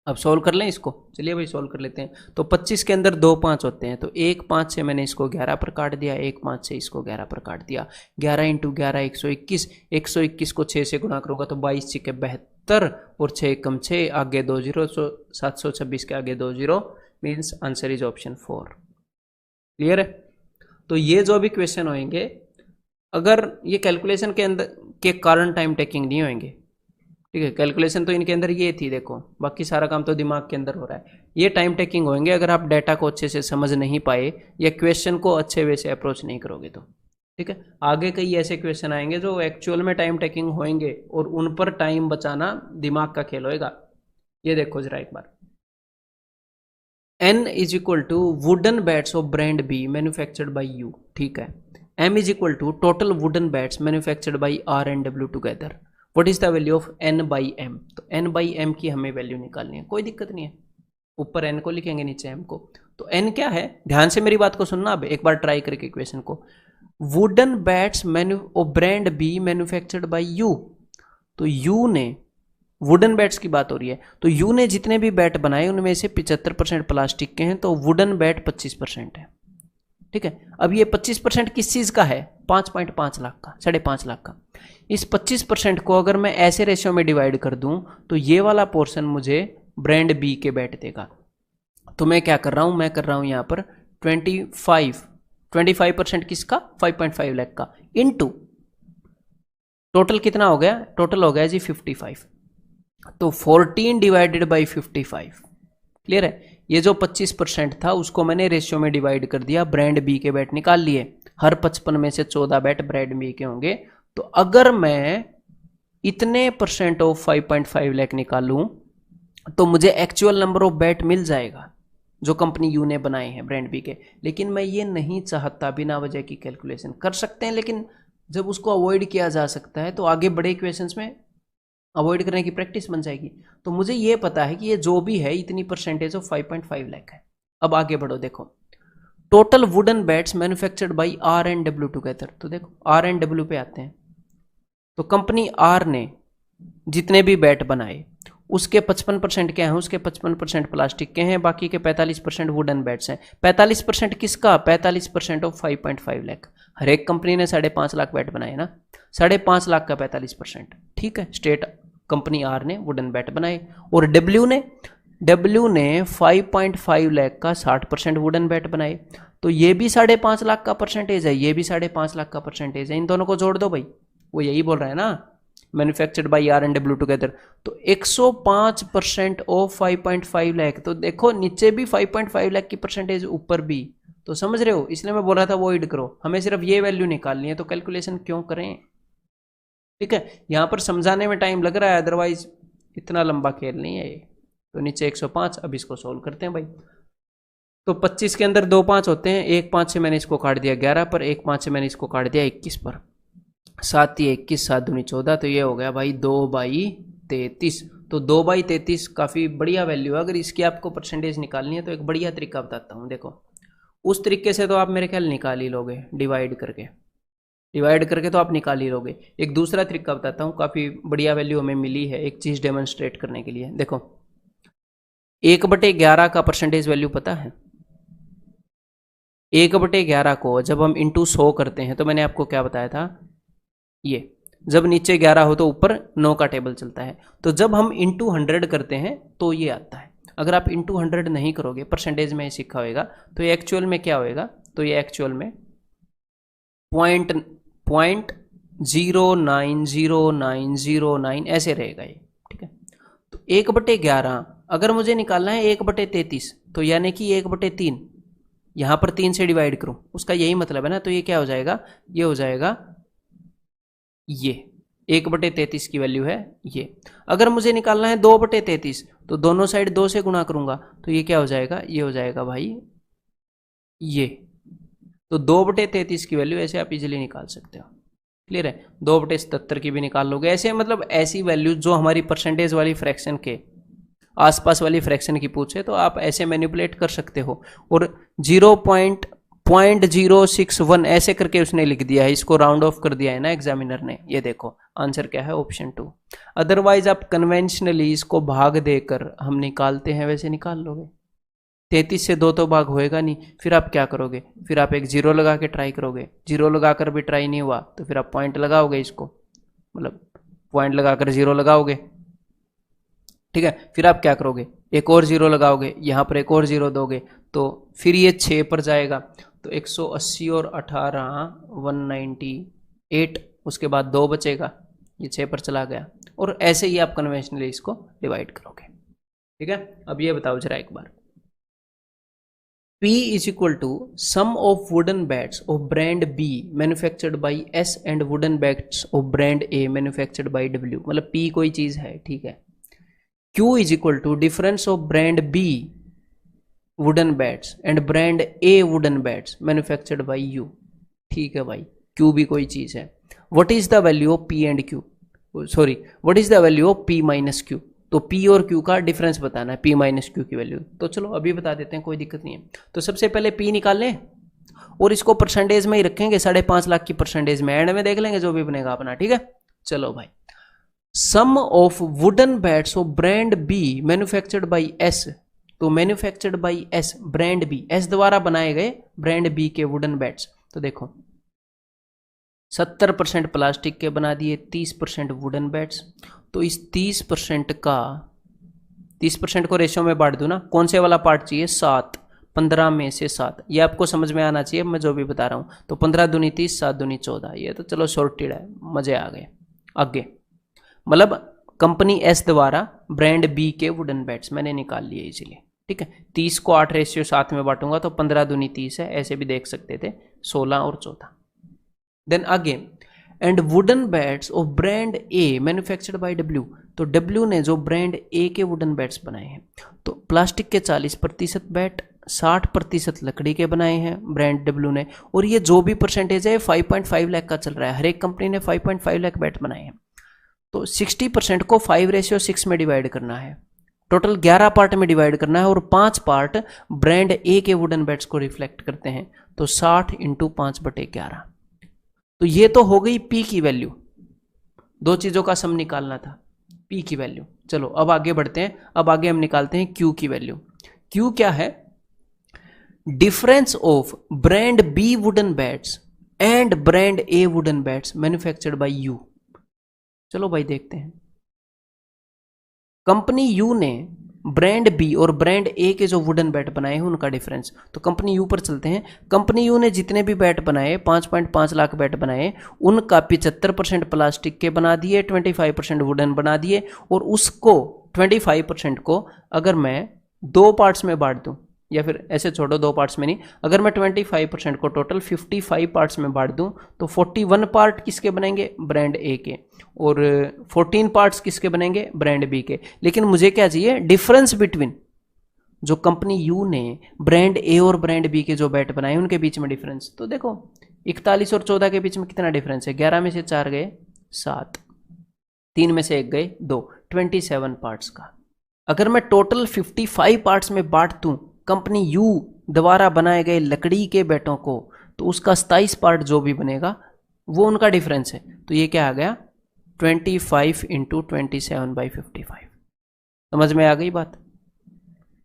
अब सोल्व कर लें इसको, चलिए भाई सोल्व कर लेते हैं। तो 25 के अंदर 2 5 होते हैं, तो 1 5 से मैंने इसको 11 पर काट दिया, 1 5 से इसको 11 पर काट दिया, 11 × 11 121, 121 को 6 से गुणा करूँगा तो 22 × 72 और 6 × 6 आगे 2 0, 726 के आगे 2 0, means answer is option 4। Clear है। तो ये जो भी क्वेश्चन होंगे, अगर ये कैलकुलेशन के अंदर के कारण टाइम टेकिंग नहीं होंगे, ठीक है, कैलकुलेशन तो इनके अंदर ये थी, देखो बाकी सारा काम तो दिमाग के अंदर हो रहा है, ये टाइम टेकिंग होंगे अगर आप डाटा को अच्छे से समझ नहीं पाए या क्वेश्चन को अच्छे वे से अप्रोच नहीं करोगे तो, ठीक है। आगे कई ऐसे क्वेश्चन आएंगे जो एक्चुअल में टाइम टेकिंग होंगे और उन पर टाइम बचाना दिमाग का खेल होएगा। ये देखो जरा एक बार, N = wooden bats of brand B manufactured by you, ठीक है। M = total wooden bats manufactured by R and W together, what is the value of N/M। तो N/M की हमें वैल्यू निकालनी है, कोई दिक्कत नहीं है, ऊपर N को लिखेंगे नीचे M को। तो N क्या है, ध्यान से मेरी बात को सुनना, अब एक बार ट्राई करके इक्वेशन को, wooden bats brand B manufactured by you, तो यू ने, वुडन बैट्स की बात हो रही है, तो यू ने जितने भी बैट बनाए उनमें से 75% प्लास्टिक के हैं, तो वुडन बैट 25% है, ठीक है। अब ये 25% किस चीज का है, 5.5 लाख का, 5.5 लाख का। इस 25% को अगर मैं ऐसे रेशियो में डिवाइड कर दूं तो ये वाला पोर्शन मुझे ब्रांड बी के बैट देगा। तो मैं क्या कर रहा हूं, मैं कर रहा हूं यहां पर 25% किसका, 5.5 लाख का, इनटू टोटल कितना हो गया, टोटल हो गया जी 55, तो 14 डिवाइडेड बाई 55। क्लियर है। ये जो 25% था उसको मैंने रेशियो में डिवाइड कर दिया, ब्रांड बी के बैट निकाल लिए, हर 55 में से 14 बैट ब्रांड बी के होंगे। तो अगर मैं इतने % ऑफ 5.5 लाख निकालूं तो मुझे एक्चुअल नंबर ऑफ बैट मिल जाएगा जो कंपनी यू ने बनाए हैं ब्रांड बी के। लेकिन मैं ये नहीं चाहता बिना वजह की कैलकुलेशन, कर सकते हैं लेकिन जब उसको अवॉइड किया जा सकता है तो आगे बड़े क्वेश्चंस में अवॉइड करने की प्रैक्टिस बन जाएगी। तो मुझे ये पता है कि ये जो भी है इतनी % ऑफ 5.5 लाख है। अब आगे बढ़ो, देखो total wooden bats manufactured by R and W together, तो देखो R and W पे आते हैं, तो कंपनी R ने जितने भी बैट बनाए उसके 55% क्या है, उसके 55% प्लास्टिक के हैं, बाकी के 45% वुडन बैट्स हैं। 45% किसका, 45% ऑफ 5.5 लाख। हर एक कंपनी ने 5.5 लाख बैट बनाए ना, 5.5 लाख का 45%, ठीक है। स्टेट कंपनी आर ने वुडन बैट बनाए, और डब्ल्यू ने 5.5 लाख का 60% वुडन बैट बनाए, तो ये भी 5.5 लाख का परसेंटेज है, ये भी 5.5 लाख का परसेंटेज है। इन दोनों को जोड़ दो भाई, वो यही बोल रहा है ना, manufactured by R and W together, तो 105% ऑफ 5.5 लाख। तो देखो नीचे भी 5.5 लाख की परसेंटेज, ऊपर भी, तो समझ रहे हो, इसलिए मैं बोल रहा था अवॉइड करो, हमें सिर्फ ये वैल्यू निकालनी है, तो कैलकुलेशन क्यों करें, ठीक है। यहां पर समझाने में टाइम लग रहा है, अदरवाइज इतना लंबा खेल नहीं है ये। तो नीचे 105, अब इसको सोल्व करते हैं भाई। तो 25 के अंदर 2 5 होते हैं, 1 5 से मैंने इसको काट दिया 11 पर, 1 5 से मैंने इसको काट दिया 21 पर, 7 × 21 7 दूनी 14, तो ये हो गया भाई 2/33। तो 2/33 काफ़ी बढ़िया वैल्यू है। अगर इसकी आपको परसेंटेज निकालनी है तो एक बढ़िया तरीका बताता हूँ, देखो उस तरीके से तो आप मेरे ख्याल निकाल ही लोगे, डिवाइड करके तो आप निकाल ही लोगे। एक दूसरा तरीका बताता हूँ, काफ़ी बढ़िया वैल्यू हमें मिली है एक चीज़ डेमोन्स्ट्रेट करने के लिए। देखो 1/11 का परसेंटेज वैल्यू पता है, 1/11 को जब हम इंटू 100 करते हैं तो मैंने आपको क्या बताया था, ये जब नीचे 11 हो तो ऊपर 9 का टेबल चलता है, तो जब हम इंटू 100 करते हैं तो ये आता है। अगर आप इंटू 100 नहीं करोगे, परसेंटेज में सीखा होगा, तो ये एक्चुअल में क्या होएगा, तो ये एक्चुअल में 0.09009 ऐसे रहेगा ये, ठीक है। 1/11 अगर मुझे निकालना है 1/33, तो यानी कि 1/3 यहां पर 3 से डिवाइड करूं, उसका यही मतलब है ना। तो ये क्या हो जाएगा, ये हो जाएगा ये 1/33 की वैल्यू है ये। अगर मुझे निकालना है 2/33, तो दोनों साइड 2 से गुणा करूंगा, तो ये क्या हो जाएगा, ये हो जाएगा भाई ये। तो 2/33 की वैल्यू ऐसे आप इजीली निकाल सकते हो। क्लियर है, 2/77 की भी निकाल लोगे ऐसे, मतलब ऐसी वैल्यू जो हमारी परसेंटेज वाली फ्रैक्शन के आसपास वाली फ्रैक्शन की पूछे तो आप ऐसे मैनिपुलेट कर सकते हो। और 0.061 ऐसे करके उसने लिख दिया है, इसको राउंड ऑफ कर दिया है ना एग्जामिनर ने। ये देखो आंसर क्या है, ऑप्शन 2। अदरवाइज आप कन्वेंशनली इसको भाग देकर हम निकालते हैं वैसे निकाल लोगे। 33 से 2 तो भाग होएगा नहीं, फिर आप क्या करोगे, फिर आप एक 0 लगा के ट्राई करोगे। 0 लगाकर भी ट्राई नहीं हुआ तो फिर आप पॉइंट लगाओगे, इसको मतलब पॉइंट लगाकर 0 लगाओगे। ठीक है, फिर आप क्या करोगे, एक और 0 लगाओगे, यहां पर एक और 0 दोगे, तो फिर ये 6 पर जाएगा। तो 180 और 18 198, उसके बाद 2 बचेगा, ये 6 पर चला गया। और ऐसे ही आप कन्वेंशनली इसको डिवाइड करोगे। ठीक है, अब ये बताओ जरा एक बार, P is equal to sum of wooden bats of brand B manufactured by S and wooden bats of brand A manufactured by W। मतलब P कोई चीज है, ठीक है। Q is equal to difference of brand B wooden bats and brand A wooden bats manufactured by U। ठीक है भाई, Q भी कोई चीज है। What is the value of P and Q? Sorry, what is the value of P minus Q? तो P और Q का डिफरेंस बताना है, P माइनस Q की वैल्यू। तो चलो अभी बता देते हैं, कोई दिक्कत नहीं है। तो सबसे पहले P निकाल लें और इसको परसेंटेज में ही रखेंगे, 5.5 लाख की परसेंटेज में, एंड में देख लेंगे जो भी बनेगा अपना। ठीक है, चलो भाई, sum of wooden bats of brand B manufactured by S. तो manufactured by S, brand B, S द्वारा बनाए गए ब्रांड बी के वुडन बैट्स। तो देखो 70% प्लास्टिक के बना दिए, 30% वुडन बैट्स। तो इस 30% को रेशियो में बांट दूं ना, कौन से वाला पार्ट चाहिए, 7, 15 में से 7। ये आपको समझ में आना चाहिए मैं जो भी बता रहा हूं। तो 15 दूनी 30, 7 दूनी 14। ये तो चलो सॉर्टेड है, मजे आ गए। आगे मतलब कंपनी एस द्वारा ब्रांड बी के वुडन बैट्स मैंने निकाल लिए इजीली। ठीक है, 30 को 8:7 में बांटूंगा तो 15 दूनी 30 है, ऐसे भी देख सकते थे, 16 और 14। Then again and wooden bats of brand A manufactured by W. तो डब्ल्यू ने जो ब्रांड ए के वुडन बैट्स बनाए हैं, तो प्लास्टिक के 40% बैट, 60% लकड़ी के बनाए हैं ब्रांड डब्ल्यू ने। और ये जो भी परसेंटेज है 5.5 लाख का चल रहा है, हर एक कंपनी ने 5.5 लाख बैट बनाए हैं। तो 60% को 5:6 में डिवाइड करना है, टोटल 11 पार्ट में डिवाइड करना है, और 5 पार्ट ब्रांड ए के वुडन बैट्स को रिफ्लेक्ट करते हैं। तो 60 × 5/11। तो ये तो हो गई P की वैल्यू, दो चीजों का सम निकालना था, P की वैल्यू। चलो अब आगे बढ़ते हैं, अब आगे हम निकालते हैं Q की वैल्यू। Q क्या है, difference of brand B wooden bats and brand A wooden bats manufactured bye U। चलो भाई देखते हैं, कंपनी यू ने ब्रांड बी और ब्रांड ए के जो वुडन बैट बनाए हैं उनका डिफरेंस। तो कंपनी यू पर चलते हैं। कंपनी यू ने जितने भी बैट बनाए, 5.5 लाख बैट बनाए, उनका 75% प्लास्टिक के बना दिए, 25% वुडन बना दिए। और उसको 25% को अगर मैं 2 पार्ट्स में बांट दूं, या फिर ऐसे छोड़ो 2 पार्ट्स में नहीं, अगर मैं 25% को टोटल 55 पार्ट्स में बांट दूं, तो 41 पार्ट किसके बनेंगे, ब्रांड ए के, और 14 पार्ट्स किसके बनेंगे, ब्रांड बी के। लेकिन मुझे क्या चाहिए, डिफरेंस बिटवीन जो कंपनी यू ने ब्रांड ए और ब्रांड बी के जो बैट बनाए उनके बीच में डिफरेंस। तो देखो 41 और 14 के बीच में कितना डिफरेंस है, 11 में से 4 गए 7, 3 में से 1 गए 2, 27 पार्ट्स का। अगर मैं टोटल 55 पार्ट्स में बांट दूं कंपनी यू द्वारा बनाए गए लकड़ी के बैटों को, तो उसका 27 पार्ट जो भी बनेगा वो उनका डिफरेंस है। तो ये क्या आ गया, 25 × 27/55। समझ में आ गई बात।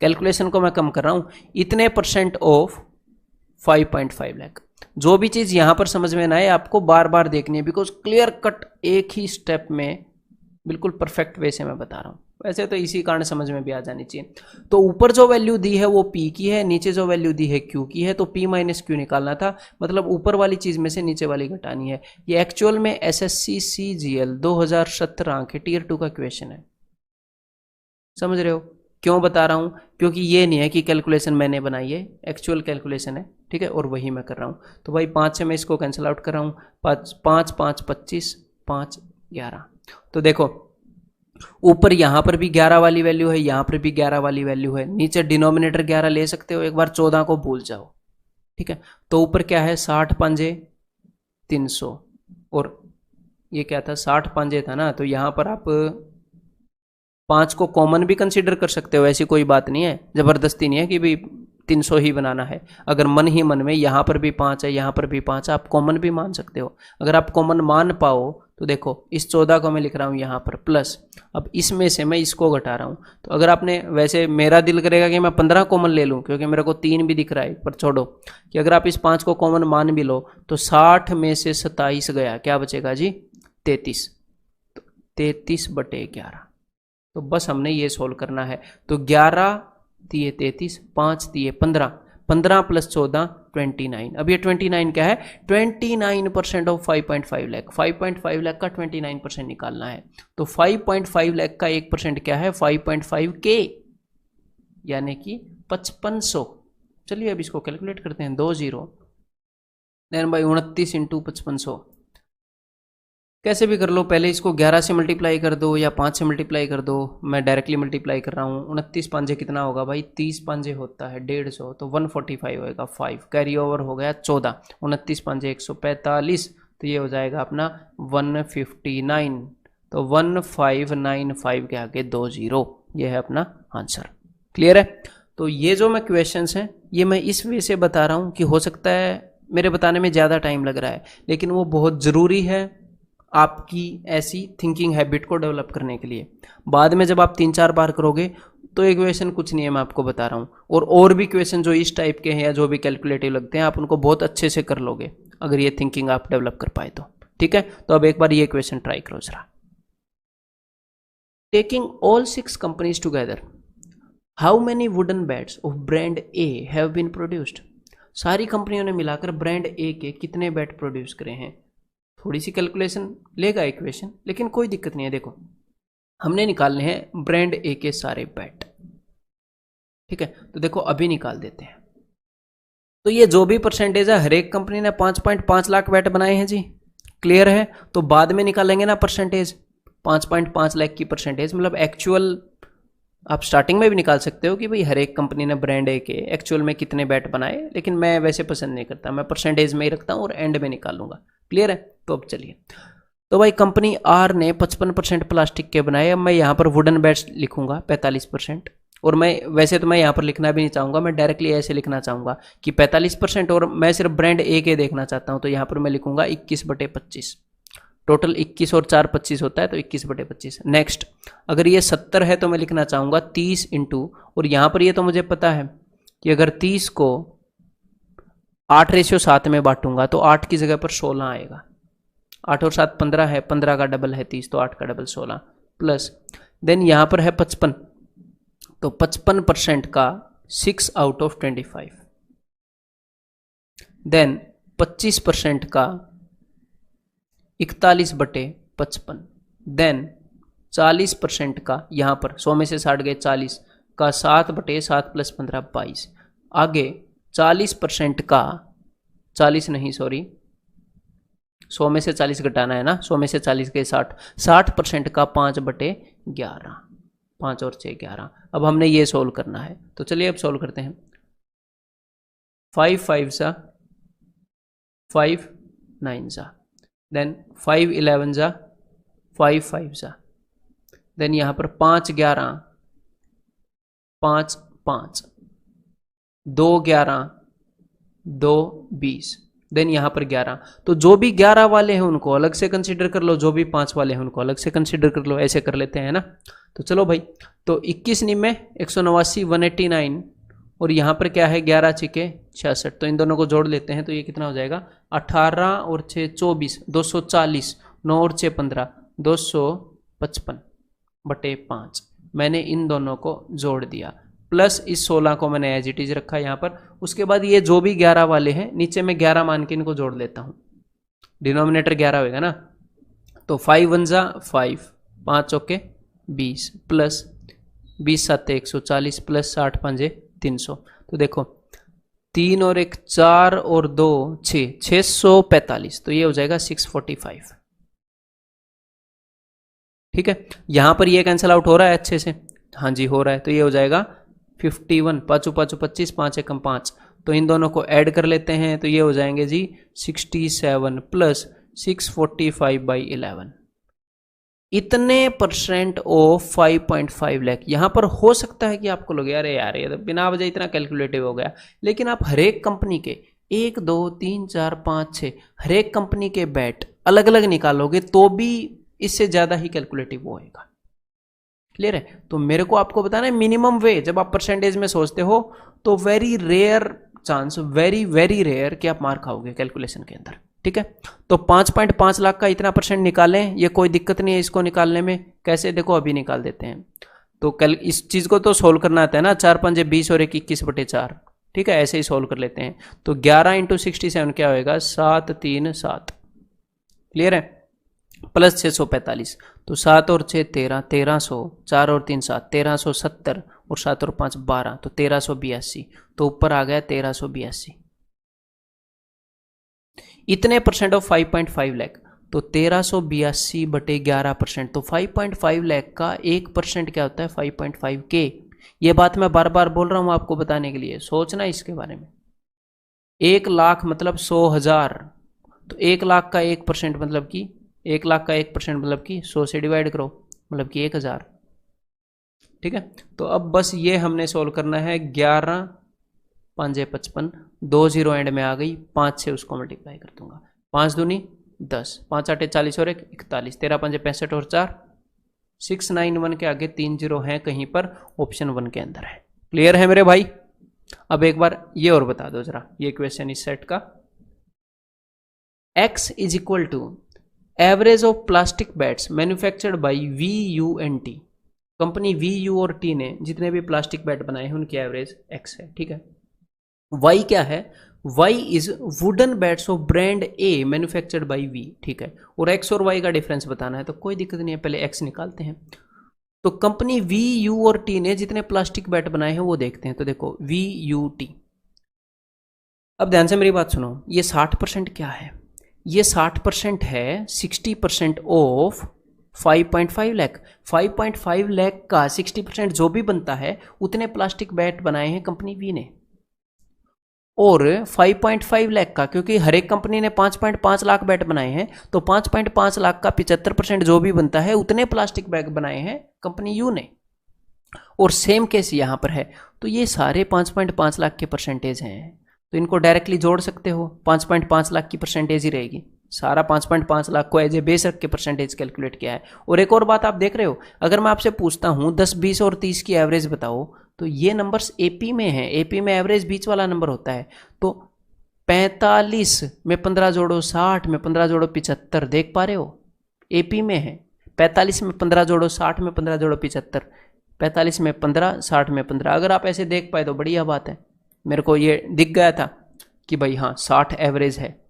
कैलकुलेशन को मैं कम कर रहा हूं, इतने % ऑफ 5.5 लाख। जो भी चीज यहां पर समझ में ना आए आपको बार बार देखनी है, बिकॉज क्लियर कट एक ही स्टेप में बिल्कुल परफेक्ट वे से मैं बता रहा हूं। वैसे तो इसी कारण समझ में भी आ जानी चाहिए। तो ऊपर जो वैल्यू दी है वो P की है, नीचे जो वैल्यू दी है Q की है। तो P - Q निकालना था, मतलब ऊपर वाली चीज में से नीचे वाली घटानी है। ये एक्चुअल में SSC CGL 2017 के Tier 2 का क्वेश्चन है। समझ रहे हो? क्यों बता रहा हूँ? क्योंकि ये नहीं है कि कैलकुलेशन मैंने बनाई है, एक्चुअल कैलकुलेशन है, ठीक है, और वही मैं कर रहा हूँ। तो भाई 5 से मैं इसको कैंसिल आउट कर रहा हूँ, 5 5 5 25, 5 11। तो देखो ऊपर यहाँ पर भी 11 वाली वैल्यू है, यहाँ पर भी 11 वाली वैल्यू है, नीचे डिनोमिनेटर 11 ले सकते हो, एक बार 14 को भूल जाओ, ठीक है। तो ऊपर क्या है, 60 पंजे 300, और ये क्या था, 60 पंजे था ना, तो यहाँ पर आप 5 को कॉमन भी कंसीडर कर सकते हो, ऐसी कोई बात नहीं है, जबरदस्ती नहीं है कि भाई 300 ही बनाना है। अगर मन ही मन में यहाँ पर भी 5 है, यहाँ पर भी 5 है, आप कॉमन भी मान सकते हो। अगर आप कॉमन मान पाओ तो देखो इस 14 को मैं लिख रहा हूँ यहाँ पर प्लस, अब इसमें से मैं इसको घटा रहा हूँ। तो अगर आपने, वैसे मेरा दिल करेगा कि मैं 15 कॉमन ले लूँ क्योंकि मेरे को 3 भी दिख रहा है, पर छोड़ो, कि अगर आप इस 5 को कॉमन मान भी लो तो 60 में से 27 गया, क्या बचेगा जी, 33। तो 33/11। तो बस हमने ये सोल्व करना है। तो 11 दिए 33, 5 दिए 15, 15 प्लस 14 29। अब ये 29 क्या है, 29% ऑफ 5.5 लाख। 5.5 लाख का 29% निकालना है। तो 5.5 लाख का 1% क्या है, 5.5K, यानी कि 5500। चलिए अब इसको कैलकुलेट करते हैं, 20 देन बाई 29 इंटू 5500। कैसे भी कर लो, पहले इसको 11 से मल्टीप्लाई कर दो या 5 से मल्टीप्लाई कर दो, मैं डायरेक्टली मल्टीप्लाई कर रहा हूँ। 29 पांजे कितना होगा भाई, 30 पांजे होता है 150, तो 145 होएगा, 5 कैरी ओवर हो गया 14, 29 पांजे 145, तो ये हो जाएगा अपना 159। तो 1595 के आगे 20, ये है अपना आंसर। क्लियर है? तो ये जो मैं क्वेश्चंस हैं ये मैं इस वे से बता रहा हूँ कि हो सकता है मेरे बताने में ज़्यादा टाइम लग रहा है, लेकिन वो बहुत ज़रूरी है आपकी ऐसी थिंकिंग हैबिट को डेवलप करने के लिए। बाद में जब आप 3-4 बार करोगे तो ये क्वेश्चन कुछ नहीं है, मैं आपको बता रहा हूँ। और भी क्वेश्चन जो इस टाइप के हैं या जो भी कैलकुलेटिव लगते हैं, आप उनको बहुत अच्छे से कर लोगे अगर ये थिंकिंग आप डेवलप कर पाए तो। ठीक है, तो अब एक बार ये क्वेश्चन ट्राई करो जरा। Taking all 6 companies together, how many wooden bats of brand A have been produced. सारी कंपनियों ने मिलाकर ब्रांड ए के कितने बैट प्रोड्यूस करे हैं। थोड़ी सी कैलकुलेशन लेगा इक्वेशन, लेकिन कोई दिक्कत नहीं है। देखो हमने निकालने हैं ब्रांड ए के सारे बैट, ठीक है, तो देखो अभी निकाल देते हैं। तो ये जो भी परसेंटेज है, हर एक कंपनी ने 5.5 लाख बैट बनाए हैं जी, क्लियर है। तो बाद में निकालेंगे ना परसेंटेज, 5.5 लाख की परसेंटेज, मतलब एक्चुअल आप स्टार्टिंग में भी निकाल सकते हो कि भाई हर एक कंपनी ने ब्रांड ए के एक्चुअल में कितने बैट बनाए, लेकिन मैं वैसे पसंद नहीं करता, मैं परसेंटेज में ही रखता हूँ और एंड में निकालूंगा। क्लियर है? तो अब चलिए, तो भाई कंपनी आर ने 55% प्लास्टिक के बनाए। अब मैं यहाँ पर वुडन बैट्स लिखूंगा 45%, और मैं वैसे तो मैं यहाँ पर लिखना भी नहीं चाहूँगा, मैं डायरेक्टली ऐसे लिखना चाहूँगा कि 45%, और मैं सिर्फ ब्रांड ए के देखना चाहता हूँ, तो यहाँ पर मैं लिखूंगा 21/25। टोटल 21 और 4 25 होता है, तो 21/25। नेक्स्ट, अगर ये 70 है तो मैं लिखना चाहूँगा 30 इंटू, और यहाँ पर ये तो मुझे पता है कि अगर 30 को 8:7 में बांटूंगा तो 8 की जगह पर 16 आएगा। 8 और 7 15 है, 15 का डबल है 30, तो 8 का डबल 16, प्लस देन यहाँ पर है 55, तो 55% का 6 आउट ऑफ 25, देन 25% का 41/55, देन 40% का, यहाँ पर 100 में से 60 गए 40 का 7/7 + 15 22, आगे 40% का 40 नहीं सॉरी 100 में से 40 घटाना है ना, 100 में से 40 गए 60, 60% का 5/11, 5 और 6 11। अब हमने ये सोल्व करना है, तो चलिए अब सोल्व करते हैं। 5 5 सा 5 9 सा, देन 5 11 सा 5 5 सा, देन यहाँ पर 5 11 5 5, 2 11 2 20, देन यहाँ पर 11। तो जो भी 11 वाले हैं उनको अलग से कंसीडर कर लो, जो भी 5 वाले हैं उनको अलग से कंसीडर कर लो, ऐसे कर लेते हैं ना। तो चलो भाई, तो 21 निमे 189 189, और यहाँ पर क्या है 11 छिके 66, तो इन दोनों को जोड़ लेते हैं, तो ये कितना हो जाएगा 18 और 6 24, 240, 9 और 6 15, 255/5। मैंने इन दोनों को जोड़ दिया, प्लस इस 16 को मैंने एज इट इज रखा यहाँ पर। उसके बाद ये जो भी 11 वाले हैं नीचे में 11 मान के इनको जोड़ लेता हूँ, डिनोमिनेटर 11 होगा ना, तो 5 1 5, 5 ओके 20, प्लस 20 7 140 प्लस 60 5 300। तो देखो 3 और 1 4 और 2 6 645, तो ये हो जाएगा 645। ठीक है, यहां पर ये कैंसिल आउट हो रहा है अच्छे से, हाँ जी हो रहा है, तो ये हो जाएगा 51, पाँचों पाँचों 25, 5 एकम 5, तो इन दोनों को ऐड कर लेते हैं, तो ये हो जाएंगे जी 67 प्लस 645/11, इतने परसेंट ऑफ 5.5 लाख। यहां पर हो सकता है कि आपको लगे अरे यार ये तो बिना वजह इतना कैलकुलेटिव हो गया, लेकिन आप हरेक कंपनी के 1 2 3 4 5 6 हरेक कंपनी के बैट अलग अलग निकालोगे तो भी इससे ज्यादा ही कैलकुलेटिव होएगा। क्लियर है? तो मेरे को आपको बताना है मिनिमम वे, जब आप परसेंटेज में सोचते हो तो very rare chance, very very rare कि आप मार खाओगे कैलकुलेशन के अंदर। ठीक है, तो 5.5 लाख का इतना परसेंट निकालें, ये कोई दिक्कत नहीं है इसको निकालने में। कैसे, देखो अभी निकाल देते हैं। तो कल इस चीज को तो सोल्व करना आता है ना, 4 5 20 और 1 21/4। ठीक है, ऐसे ही सोल्व कर लेते हैं। तो 11 × 67 क्या होएगा, 7 3 7। क्लियर है? प्लस 645, तो 7 और 6 13, 1300, 4 और 3 7, 1370 और 7 और 5 12, तो 1382, तो ऊपर आ गया 1382। इतने परसेंट ऑफ 5.5 लाख, तो 1382/11%, तो 5.5 लाख का 1% क्या होता है, 5.5 के। ये बात मैं बार बार बोल रहा हूं आपको बताने के लिए, सोचना इसके बारे में। 1 लाख मतलब 100,000, तो 1 लाख का 1% मतलब कि 1 लाख का 1% मतलब कि 100 से डिवाइड करो, मतलब कि 1000। ठीक है, तो अब बस ये हमने सोल्व करना है। 11 5 55, 2 0 एंड में आ गई, 5 से उसको मल्टीप्लाई कर दूंगा, 5 दूनी 10, 5 8 40 और 1 41, 13 5 65 और 4 691 के आगे 3 0 हैं कहीं पर, ऑप्शन 1 के अंदर है। क्लियर है मेरे भाई? अब एक बार ये और बता दो जरा, ये क्वेश्चन इस सेट का। x is equal to average of plastic bats manufactured by VU&T। Company VU और T ने जितने भी प्लास्टिक बैट बनाए हैं उनकी एवरेज x है। ठीक है, y क्या है, y is wooden bats of brand A manufactured by V। ठीक है, और x और y का डिफरेंस बताना है, तो कोई दिक्कत नहीं है, पहले x निकालते हैं। तो कंपनी VU और T ने जितने प्लास्टिक बैट बनाए हैं वो देखते हैं। तो देखो VUT, अब ध्यान से मेरी बात सुनो, ये 60% क्या है, ये 60% है 60% ऑफ 5.5 लाख। 5.5 लाख का 60% जो भी बनता है उतने प्लास्टिक बैट बनाए हैं कंपनी वी ने। और 5.5 लाख का, क्योंकि हर एक कंपनी ने 5.5 लाख बैट बनाए हैं, तो 5.5 लाख का 75% जो भी बनता है उतने प्लास्टिक बैग बनाए हैं कंपनी यू ने। और सेम केस यहां पर है, तो ये सारे 5.5 लाख के परसेंटेज हैं, तो इनको डायरेक्टली जोड़ सकते हो, 5.5 लाख की परसेंटेज ही रहेगी। सारा 5.5 लाख को एज ए बेस रख के परसेंटेज कैलकुलेट किया है। और एक और बात आप देख रहे हो, अगर मैं आपसे पूछता हूं 10 20 और 30 की एवरेज बताओ, तो ये नंबर्स एपी में है, एपी में एवरेज बीच वाला नंबर होता है। तो 45 में 15 जोड़ो 60 में 15 जोड़ो 75, देख पा रहे हो, एपी में है। 45 में 15 जोड़ो 60 में 15 जोड़ो 75, 45 में 15 60 में 15। अगर आप ऐसे देख पाए तो बढ़िया बात है, मेरे को ये दिख गया था कि भाई हाँ 60 एवरेज है।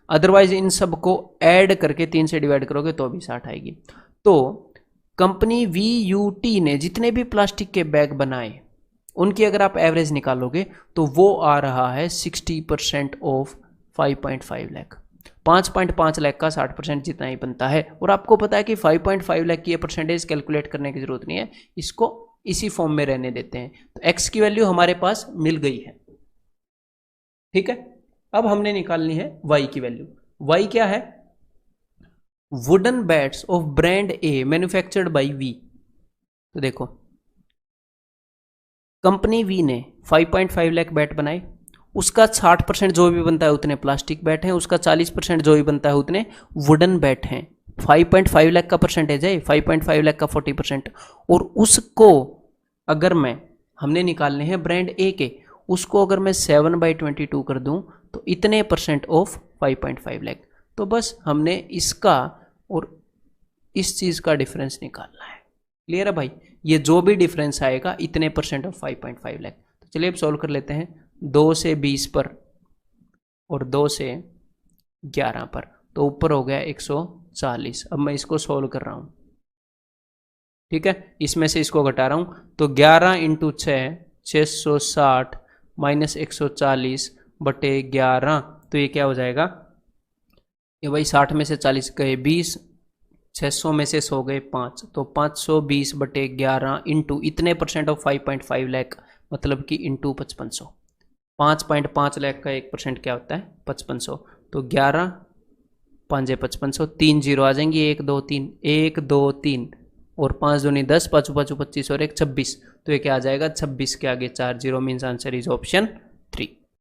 अदरवाइज इन सब को ऐड करके 3 से डिवाइड करोगे तो भी 60 आएगी। तो कंपनी VUT ने जितने भी प्लास्टिक के बैग बनाए उनकी अगर आप एवरेज निकालोगे तो वो आ रहा है 60% ऑफ 5.5 लाख। 5.5 लाख का 60% जितना ही बनता है। और आपको पता है कि 5.5 लाख की ये परसेंटेज कैलकुलेट करने की जरूरत नहीं है, इसको इसी फॉर्म में रहने देते हैं। तो x की वैल्यू हमारे पास मिल गई है। ठीक है, अब हमने निकालनी है y की वैल्यू। y क्या है, wooden bats of brand A manufactured by V। तो देखो कंपनी V ने 5.5 लाख बैट बनाए, उसका 60% जो भी बनता है उतने प्लास्टिक बैट हैं, उसका 40% जो भी बनता है उतने वुडन बैट हैं। 5.5 लाख का परसेंटेज है, 5.5 लाख का 40%। और उसको अगर हमने निकालने हैं ब्रांड ए के, उसको अगर मैं 7/22 कर दूं तो इतने परसेंट ऑफ 5.5 लाख। तो बस हमने इसका और इस चीज का डिफरेंस निकालना है। क्लियर है भाई? ये जो भी डिफरेंस आएगा इतने परसेंट ऑफ 5.5 लाख। तो चलिए अब सॉल्व कर लेते हैं। 2 से 20 पर और 2 से 11 पर, तो ऊपर हो गया 140। अब मैं इसको सॉल्व कर रहा हूं। ठीक है, इसमें से इसको घटा रहा हूँ, तो 11 इंटू 6 660 माइनस 140 बटे 11, तो ये क्या हो जाएगा, ये भाई 60 में से 40 गए 20, 600 में से 100 गए 5, तो 520 बटे 11 इंटू इतने परसेंट ऑफ 5.5 लाख, मतलब कि इंटू 5500। 5.5 लाख का 1% क्या होता है 5500, तो 11 5 5500, 3 जीरो आ जाएंगे, 1 2 3 1 2 3 और 5 दूनी 10, 5 5 25 और 1 26, तो ये क्या आ जाएगा 26 के आगे 4 zero, means answer is option 3।